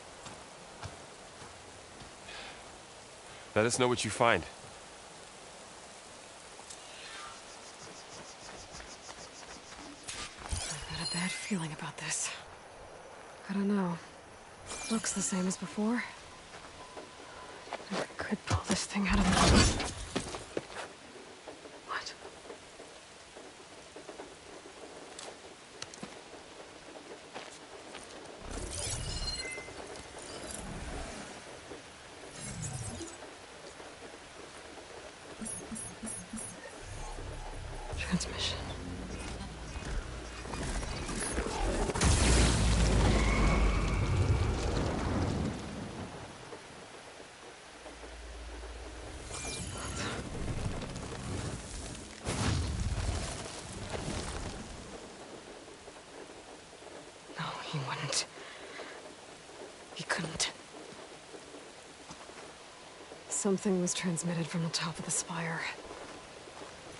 Let us know what you find. I've got a bad feeling about this. I don't know. Looks the same as before. I could pull this thing out of the... What? Transmission. No, he wouldn't. He couldn't. Something was transmitted from the top of the spire.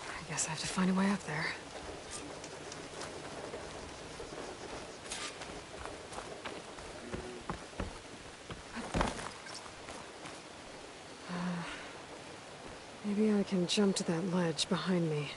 I guess I have to find a way up there. Maybe I can jump to that ledge behind me.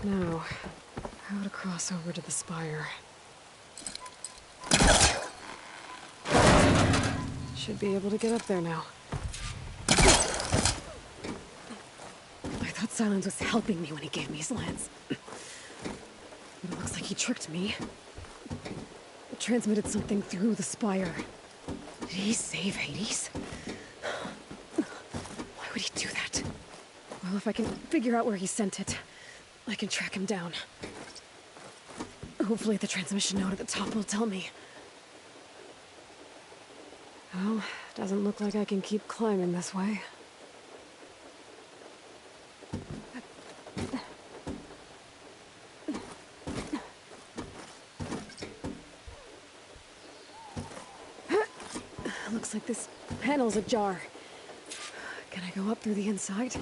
Now, how to cross over to the spire. Should be able to get up there now. I thought Silence was helping me when he gave me his lance. But it looks like he tricked me. It transmitted something through the spire. Did he save Hades? Why would he do that? Well, if I can figure out where he sent it, I can track him down. Hopefully the transmission note at the top will tell me. Well, doesn't look like I can keep climbing this way. Looks like this panel's ajar. Can I go up through the inside?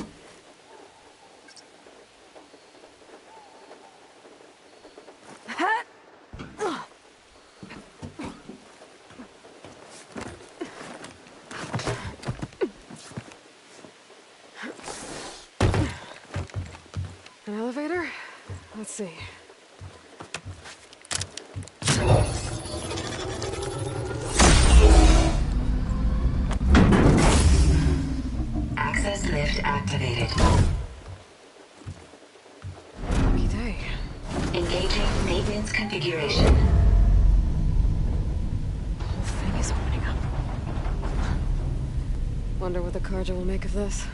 An elevator? Let's see. Access lift activated. Lucky day. Engaging maintenance configuration. The whole thing is opening up. Wonder what the Carja will make of this.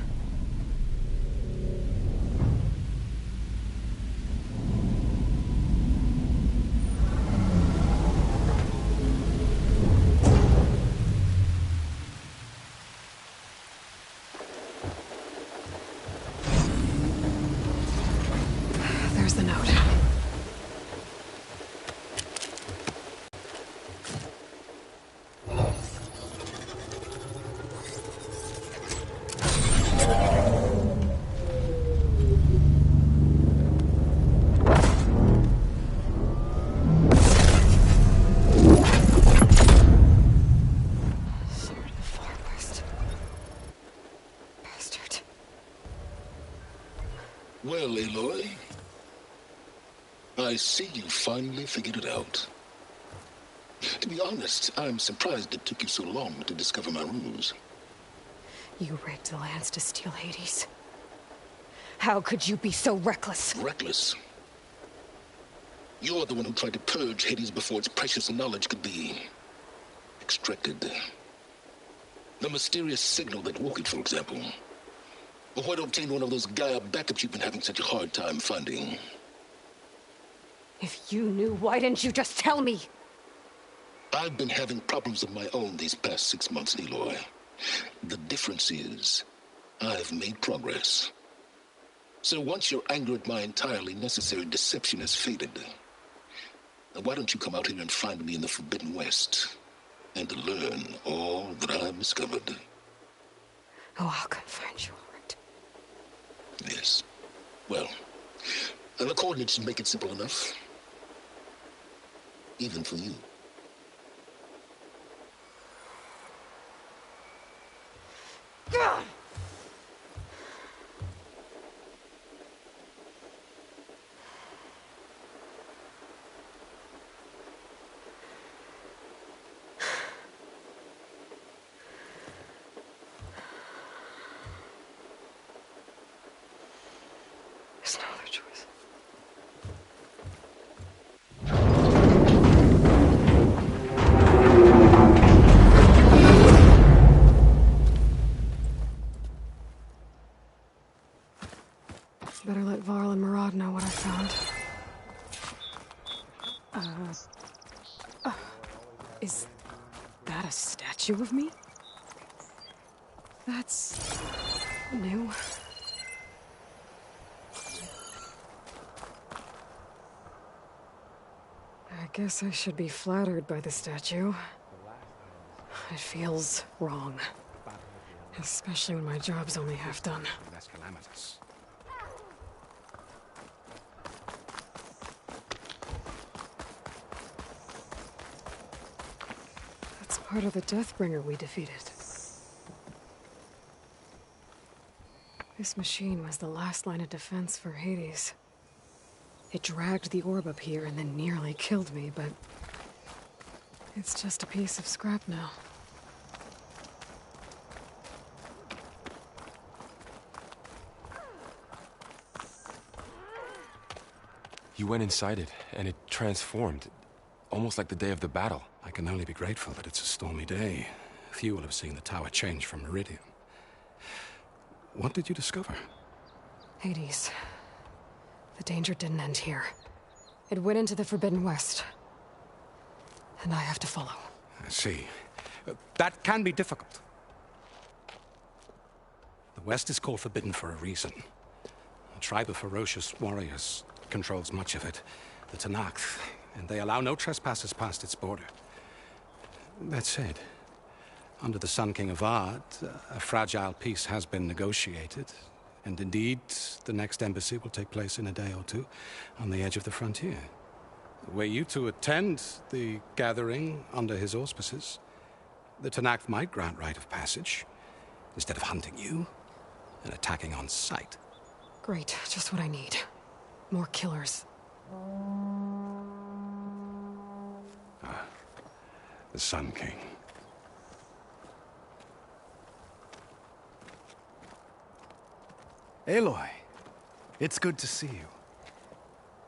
There's the note. Sword of the Forest. Bastard. Well, Aloy, I see you finally figured it out. To be honest, I'm surprised it took you so long to discover my ruse. You rigged the lance to steal Hades. How could you be so reckless? Reckless? You're the one who tried to purge Hades before its precious knowledge could be extracted. The mysterious signal that woke it, for example. Or why to obtain one of those Gaia backups you've been having such a hard time finding. If you knew, why didn't you just tell me? I've been having problems of my own these past 6 months, Aloy. The difference is, I've made progress. So once your anger at my entirely necessary deception has faded, why don't you come out here and find me in the Forbidden West, and learn all that I've discovered? Oh, I'll come find you, all right. Yes. Well, the coordinates should make it simple enough. Even for you. Ugh! There's no other choice. Better let Varl and Murad know what I found. Is that a statue of me? That's new. I guess I should be flattered by the statue. It feels wrong. Especially when my job's only half done. That's part of the Deathbringer we defeated. This machine was the last line of defense for Hades. It dragged the orb up here and then nearly killed me, but... it's just a piece of scrap now. You went inside it, and it transformed. Almost like the day of the battle. I can only be grateful that it's a stormy day. Few will have seen the tower change from Meridian. What did you discover? Hades. The danger didn't end here. It went into the Forbidden West. And I have to follow. I see. That can be difficult. The West is called Forbidden for a reason. A tribe of ferocious warriors controls much of it, the Tenakth, and they allow no trespassers past its border. That said, under the Sun King of Ard, a fragile peace has been negotiated, and indeed, the next embassy will take place in a day or two on the edge of the frontier. Were you to attend the gathering under his auspices, the Tenakth might grant right of passage, instead of hunting you and attacking on sight. Great, just what I need. More killers. The Sun King. Aloy, it's good to see you.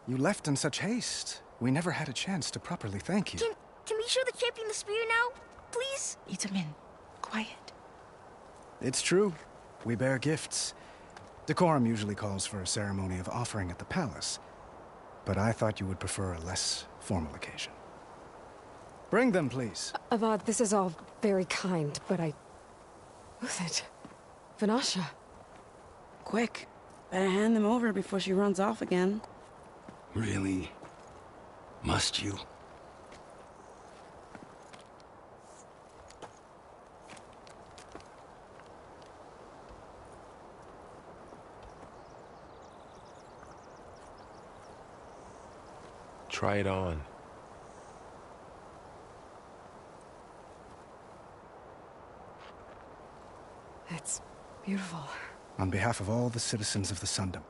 You left in such haste. We never had a chance to properly thank you. Can we show the champion the spear now, please? Itamin, quiet. It's true. We bear gifts. Decorum usually calls for a ceremony of offering at the palace, but I thought you would prefer a less formal occasion. Bring them, please. Avad, this is all very kind, but Who's it? Vanasha. Quick. Better hand them over before she runs off again. Really? Must you? Try it on. It's beautiful. On behalf of all the citizens of the Sundom,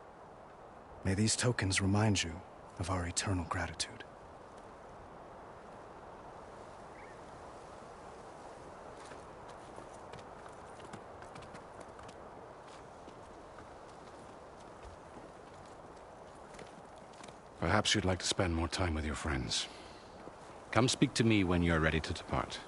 may these tokens remind you of our eternal gratitude. Perhaps you'd like to spend more time with your friends. Come speak to me when you're ready to depart.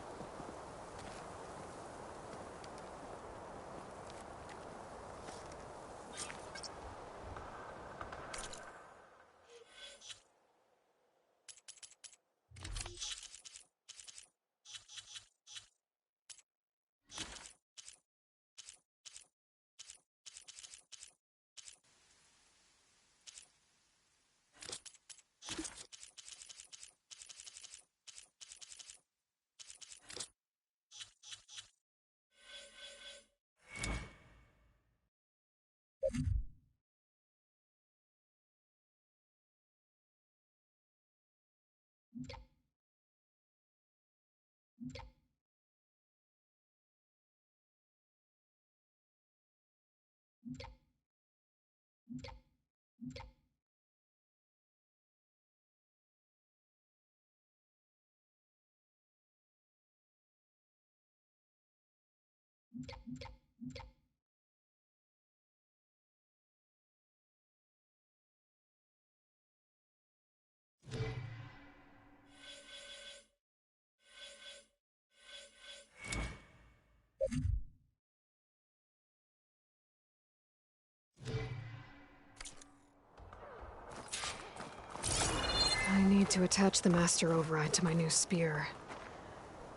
I need to attach the master override to my new spear.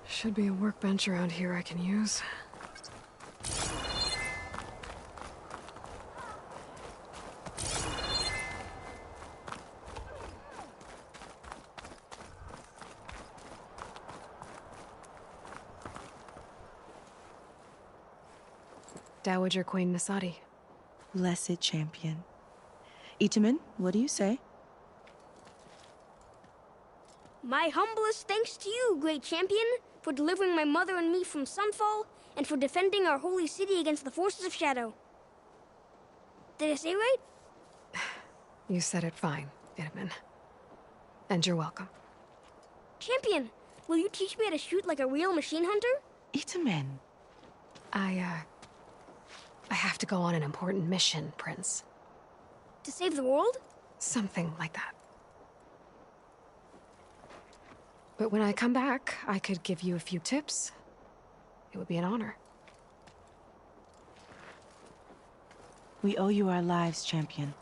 Should be a workbench around here I can use. Dowager Queen Nasadi. Blessed champion. Itamin, what do you say? My humblest thanks to you, great champion, for delivering my mother and me from Sunfall, and for defending our holy city against the forces of Shadow. Did I say right? You said it fine. Itamen. And you're welcome. Champion, will you teach me how to shoot like a real machine hunter? Itamen. I have to go on an important mission, Prince. To save the world? Something like that. But when I come back, I could give you a few tips. It would be an honor. We owe you our lives, Champion,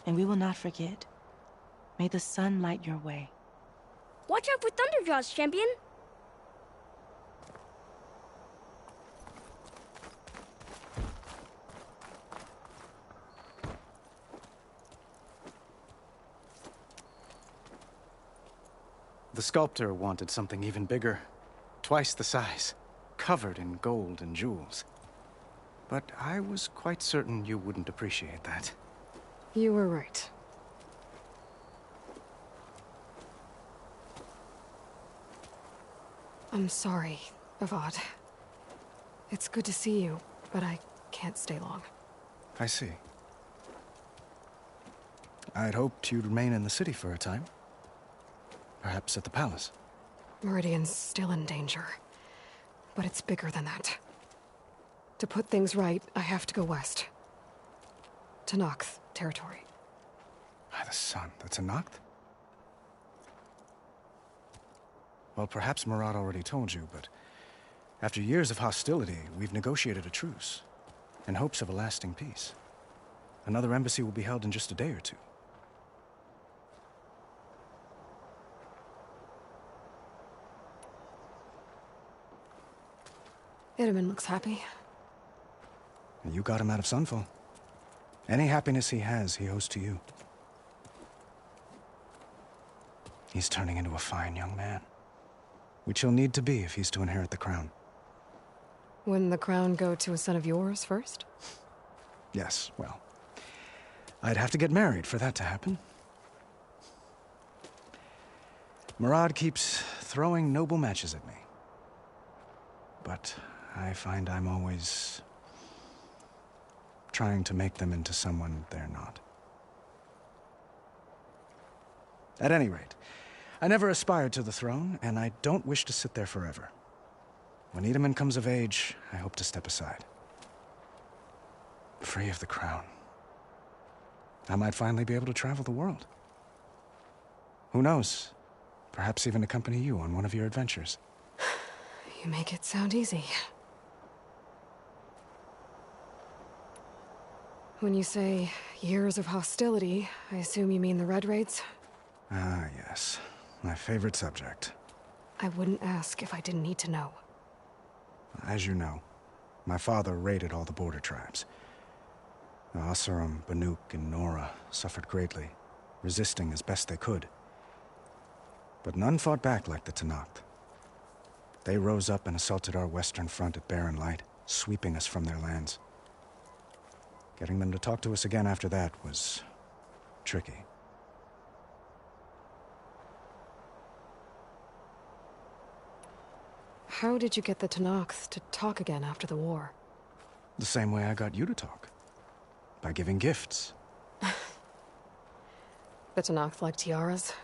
and we will not forget. May the sun light your way. Watch out for Thunderjaws, Champion! The sculptor wanted something even bigger. Twice the size. Covered in gold and jewels. But I was quite certain you wouldn't appreciate that. You were right. I'm sorry, Avad. It's good to see you, but I can't stay long. I see. I'd hoped you'd remain in the city for a time. Perhaps at the palace. Meridian's still in danger. But it's bigger than that. To put things right, I have to go west. To Noct territory. By the sun, that's a Noct? Well, perhaps Murad already told you, but after years of hostility, we've negotiated a truce, in hopes of a lasting peace. Another embassy will be held in just a day or two. Itamen looks happy. And you got him out of Sunfall. Any happiness he has, he owes to you. He's turning into a fine young man. Which he'll need to be if he's to inherit the crown. Wouldn't the crown go to a son of yours first? Yes, well, I'd have to get married for that to happen. Murad keeps throwing noble matches at me. But I find I'm always trying to make them into someone they're not. At any rate, I never aspired to the throne, and I don't wish to sit there forever. When Itamen comes of age, I hope to step aside. Free of the crown. I might finally be able to travel the world. Who knows? Perhaps even accompany you on one of your adventures. You make it sound easy. When you say years of hostility, I assume you mean the Red Raids? Ah, yes. My favorite subject. I wouldn't ask if I didn't need to know. As you know, my father raided all the border tribes. The Asurum, Banuk, and Nora suffered greatly, resisting as best they could. But none fought back like the Tenakth. They rose up and assaulted our western front at Barren Light, sweeping us from their lands. Getting them to talk to us again after that was tricky. How did you get the Tenakth to talk again after the war? The same way I got you to talk. By giving gifts. The Tenakth like tiaras?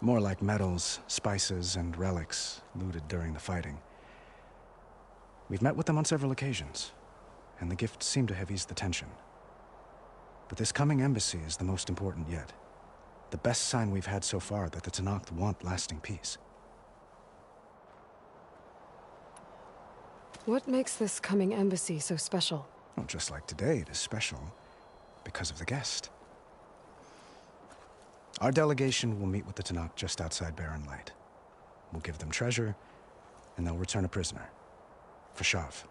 More like medals, spices, and relics looted during the fighting. We've met with them on several occasions, and the gifts seem to have eased the tension. But this coming embassy is the most important yet. The best sign we've had so far that the Tenakth want lasting peace. What makes this coming embassy so special? Well, just like today, it is special because of the guest. Our delegation will meet with the Tenakth just outside Barren Light. We'll give them treasure, and they'll return a prisoner. Fashav,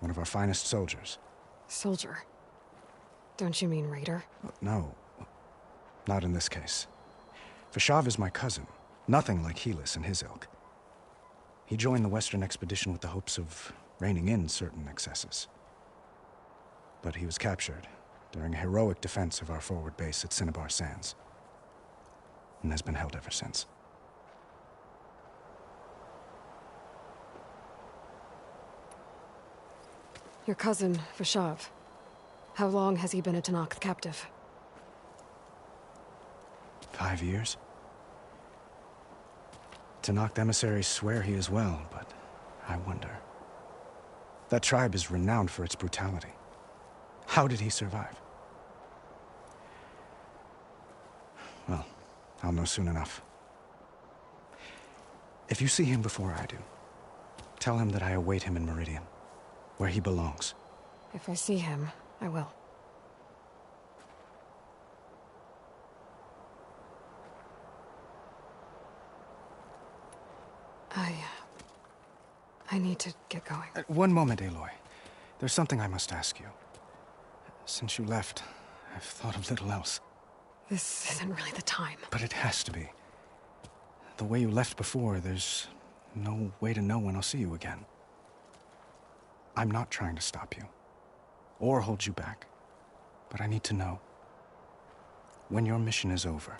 one of our finest soldiers. Soldier? Don't you mean raider? No, not in this case. Fashav is my cousin, nothing like Helis and his ilk. He joined the Western expedition with the hopes of reining in certain excesses. But he was captured during a heroic defense of our forward base at Cinnabar Sands, and has been held ever since. Your cousin, Fashav. How long has he been a Tenakth captive? 5 years? Tenakth emissaries swear he is well, but I wonder. That tribe is renowned for its brutality. How did he survive? Well, I'll know soon enough. If you see him before I do, tell him that I await him in Meridian, where he belongs. If I see him, I will. I need to get going. One moment, Aloy. There's something I must ask you. Since you left, I've thought of little else. This isn't really the time. But it has to be. The way you left before, there's no way to know when I'll see you again. I'm not trying to stop you, or hold you back. But I need to know, when your mission is over,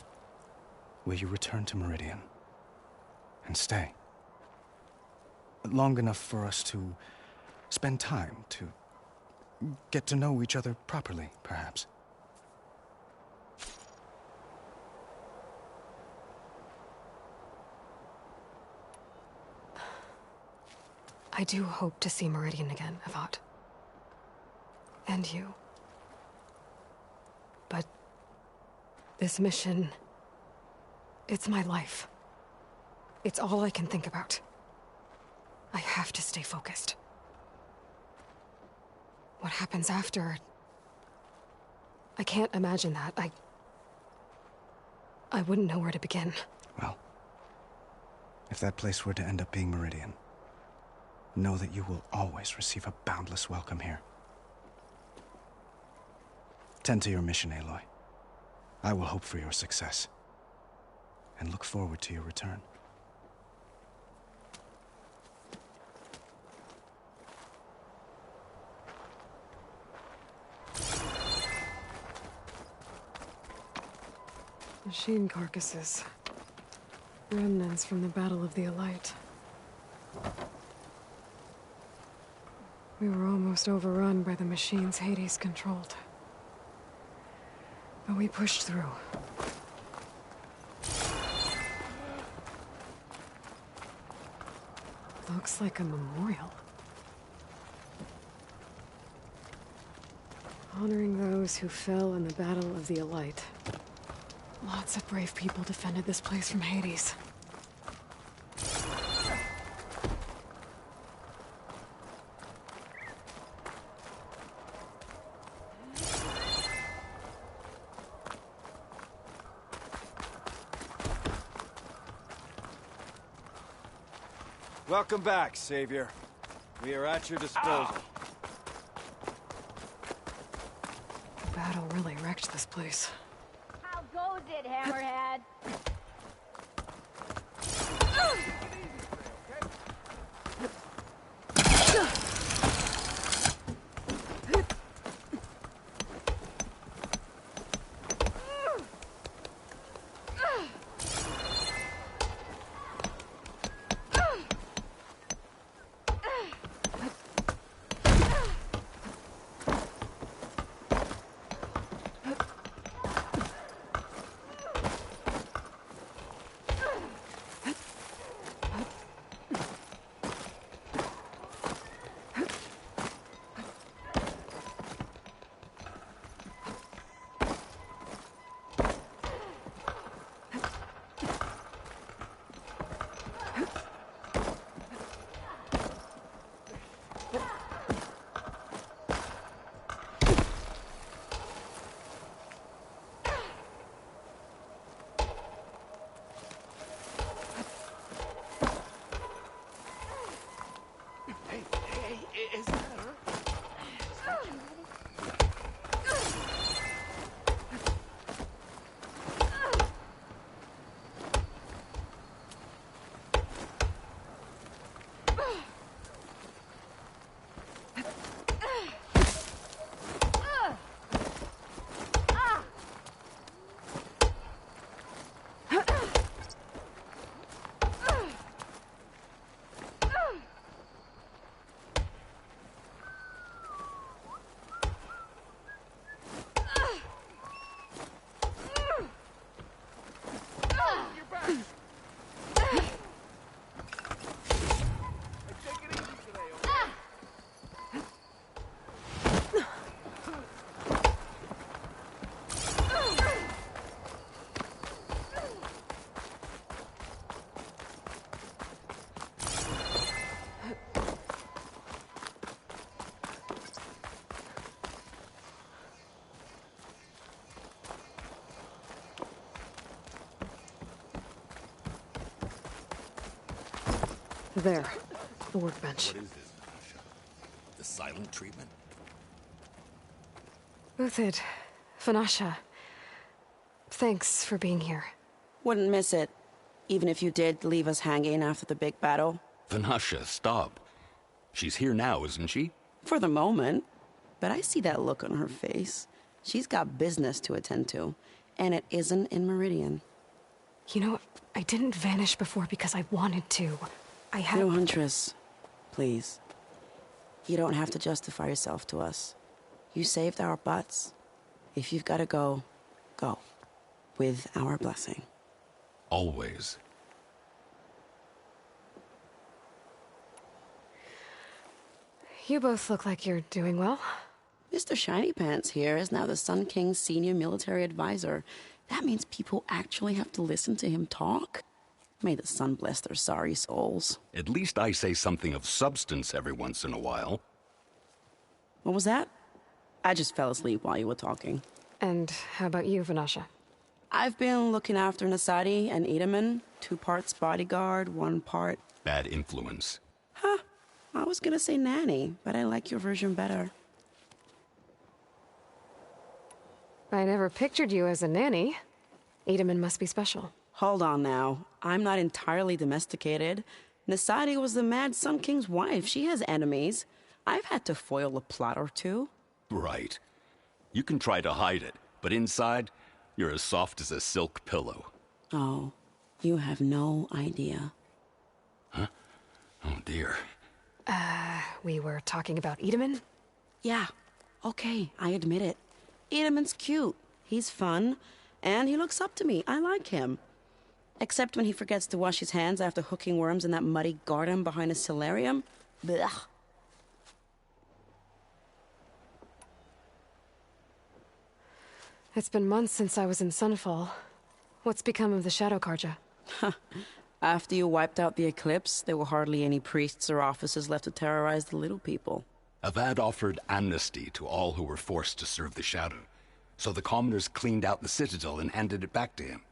will you return to Meridian and stay? Long enough for us to spend time, to get to know each other properly, perhaps. I do hope to see Meridian again, Avad. And you. But this mission, it's my life. It's all I can think about. I have to stay focused. What happens after? I can't imagine that. I wouldn't know where to begin. Well, if that place were to end up being Meridian, know that you will always receive a boundless welcome here. Tend to your mission, Aloy. I will hope for your success, and look forward to your return. Machine carcasses. Remnants from the Battle of the Elite. We were almost overrun by the machines Hades controlled. But we pushed through. Looks like a memorial. Honoring those who fell in the Battle of the Elite. Lots of brave people defended this place from Hades. Welcome back, Savior. We are at your disposal. The battle really wrecked this place. How goes it, Hammerhead? There. The workbench. What is this, Natasha? The silent treatment? Uthid. Vanasha. Thanks for being here. Wouldn't miss it. Even if you did leave us hanging after the big battle. Vanasha, stop. She's here now, isn't she? For the moment. But I see that look on her face. She's got business to attend to. And it isn't in Meridian. You know, I didn't vanish before because I wanted to. I had... No, Huntress. Please. You don't have to justify yourself to us. You saved our butts. If you've got to go, go. With our blessing. Always. You both look like you're doing well. Mr. Shiny Pants here is now the Sun King's senior military advisor. That means people actually have to listen to him talk? May the sun bless their sorry souls. At least I say something of substance every once in a while. What was that? I just fell asleep while you were talking. And how about you, Vanasha? I've been looking after Nasadi and Edaman. 2 parts bodyguard, 1 part... Bad influence. Huh. I was gonna say nanny, but I like your version better. I never pictured you as a nanny. Edaman must be special. Hold on now. I'm not entirely domesticated. Nasadi was the Mad Sun King's wife. She has enemies. I've had to foil a plot or two. Right. You can try to hide it, but inside, you're as soft as a silk pillow. Oh, you have no idea. Huh? Oh, dear. We were talking about Edaman? Yeah. Okay, I admit it. Edaman's cute. He's fun. And he looks up to me. I like him. Except when he forgets to wash his hands after hooking worms in that muddy garden behind a solarium. Blech. It's been months since I was in Sunfall. What's become of the Shadow Karja? After you wiped out the eclipse, there were hardly any priests or officers left to terrorize the little people. Avad offered amnesty to all who were forced to serve the Shadow, so the commoners cleaned out the citadel and handed it back to him.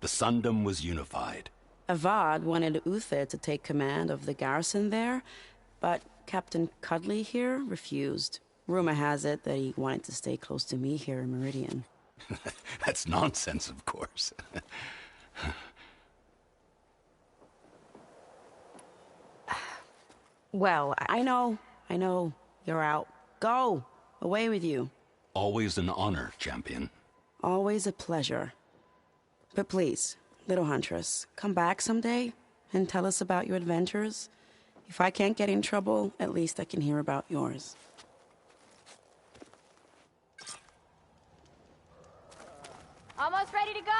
The Sundom was unified. Avad wanted Uther to take command of the garrison there, but Captain Cudley here refused. Rumor has it that he wanted to stay close to me here in Meridian. That's nonsense, of course. Well, I know. You're out. Go! Away with you. Always an honor, champion. Always a pleasure. But please, little Huntress, come back someday and tell us about your adventures. If I can't get in trouble, at least I can hear about yours. Almost ready to go?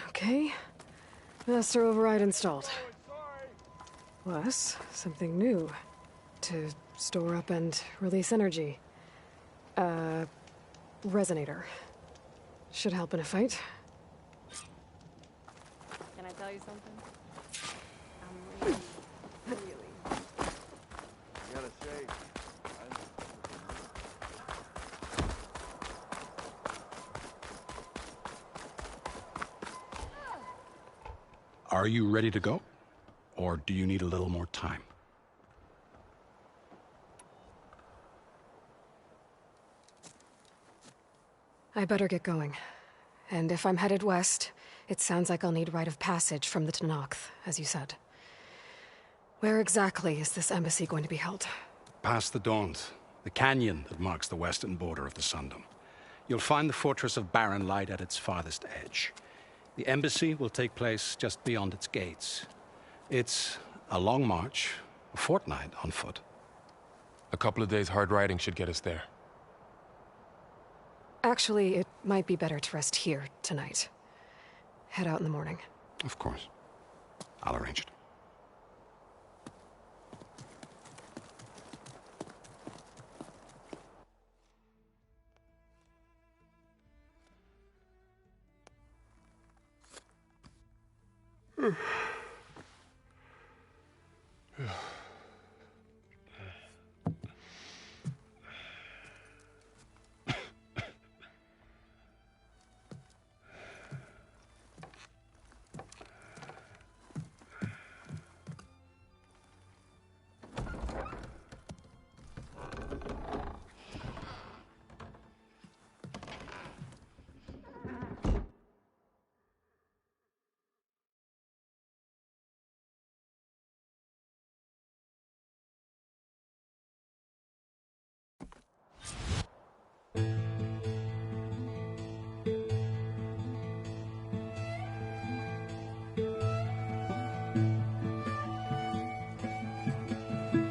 Okay. Master override installed. Plus, something new. To store up and release energy. Resonator. Should help in a fight. Can I tell you something? Really. You gotta say, Are you ready to go? Or do you need a little more time? I better get going. And if I'm headed west, it sounds like I'll need rite of passage from the Tenakth, as you said. Where exactly is this embassy going to be held? Past the Daunt, the canyon that marks the western border of the Sundom. You'll find the fortress of Barren Light at its farthest edge. The embassy will take place just beyond its gates. It's a long march, a fortnight on foot. A couple of days hard riding should get us there. Actually, it might be better to rest here tonight. Head out in the morning. Of course. I'll arrange it.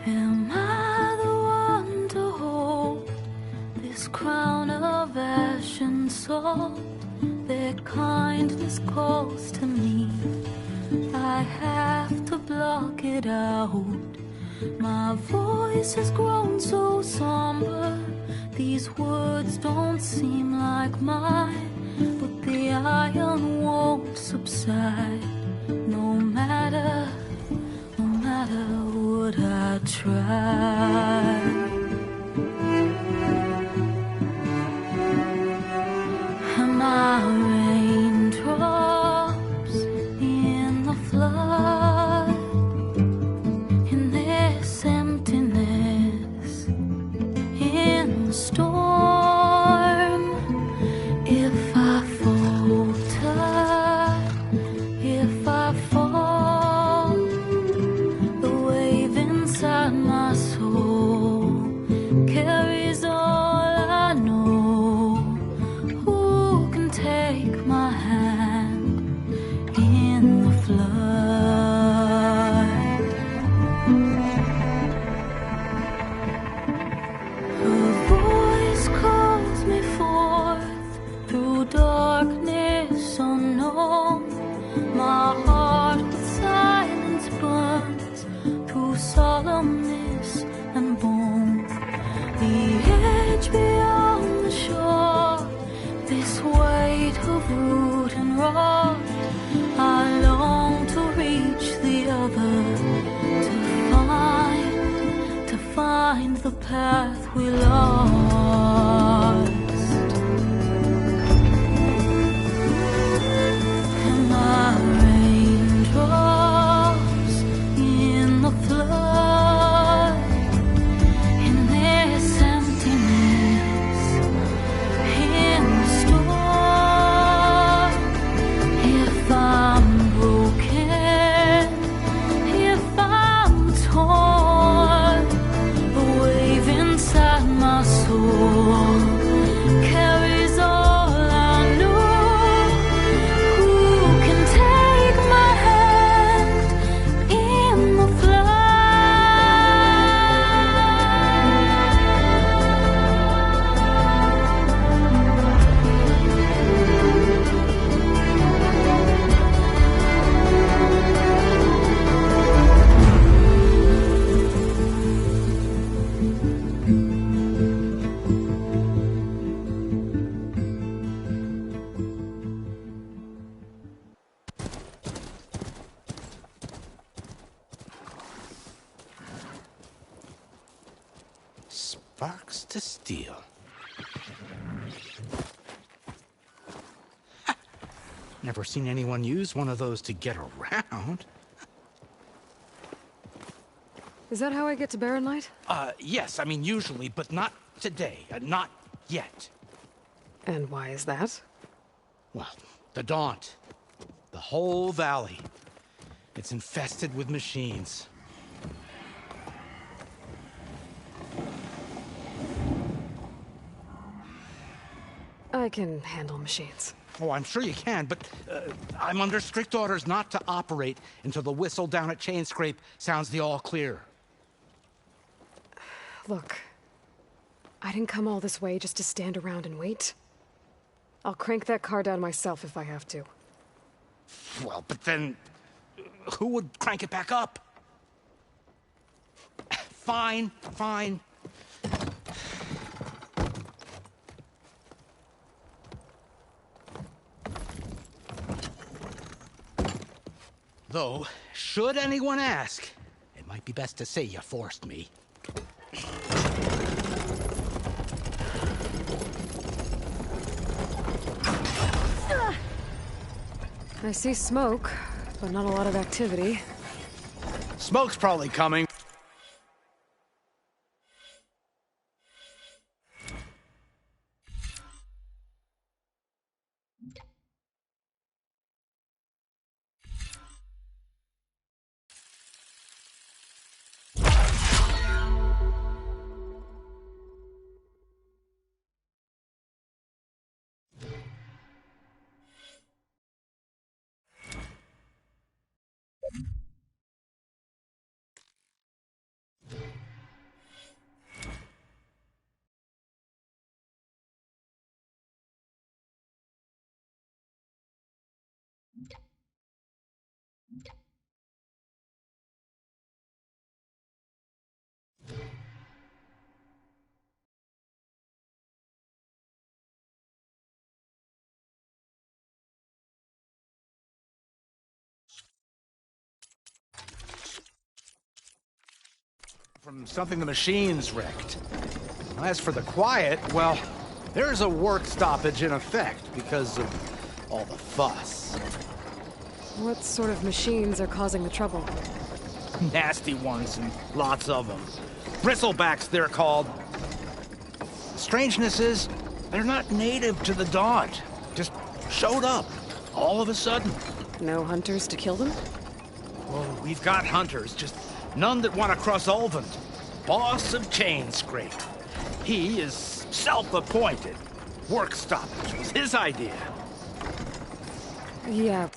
Am I the one to hold this crown of ash and salt? Their kindness calls to me. I have to block it out. My voice has grown so somber. These words don't seem like mine, but the iron won't subside. No matter what I try. Am I raindrops in the flood? In this emptiness, in the storm, if I falter, if I fall, the wave inside my soul carries all I know. Who can take my hand in the flood? Her voice calls me forth through darkness unknown. My heart with silence burns through solemnness and bone. The edge beyond the shore, this weight of root and rot. I long to reach the other, to find the path we lost. Am I raindrops in the flood? In this emptiness, in the storm, if I'm broken, if I'm torn, the wave inside my soul carries all I know. Who can take my hand in the Sparks to steel. Never seen anyone use one of those to get around. Is that how I get to Barren Light? Yes, I mean usually, but not today. Not yet. And why is that? Well, the Daunt. The whole valley. It's infested with machines. I can handle machines. Oh, I'm sure you can, but I'm under strict orders not to operate until the whistle down at Chain Scrape sounds the all clear. Look, I didn't come all this way just to stand around and wait. I'll crank that car down myself if I have to. Well, but then who would crank it back up? Fine, fine. Though, should anyone ask, it might be best to say you forced me. I see smoke, but not a lot of activity. Smoke's probably coming. From something the machines wrecked. As for the quiet, well, there's a work stoppage in effect because of all the fuss. What sort of machines are causing the trouble? Nasty ones, and lots of them. Bristlebacks, they're called. The strangeness is, they're not native to the Daunt. Just showed up, all of a sudden. No hunters to kill them? Oh, we've got hunters, just none that want to cross Ulvund. Boss of Chainscrape. He is self-appointed. Work stoppage was his idea. Yeah,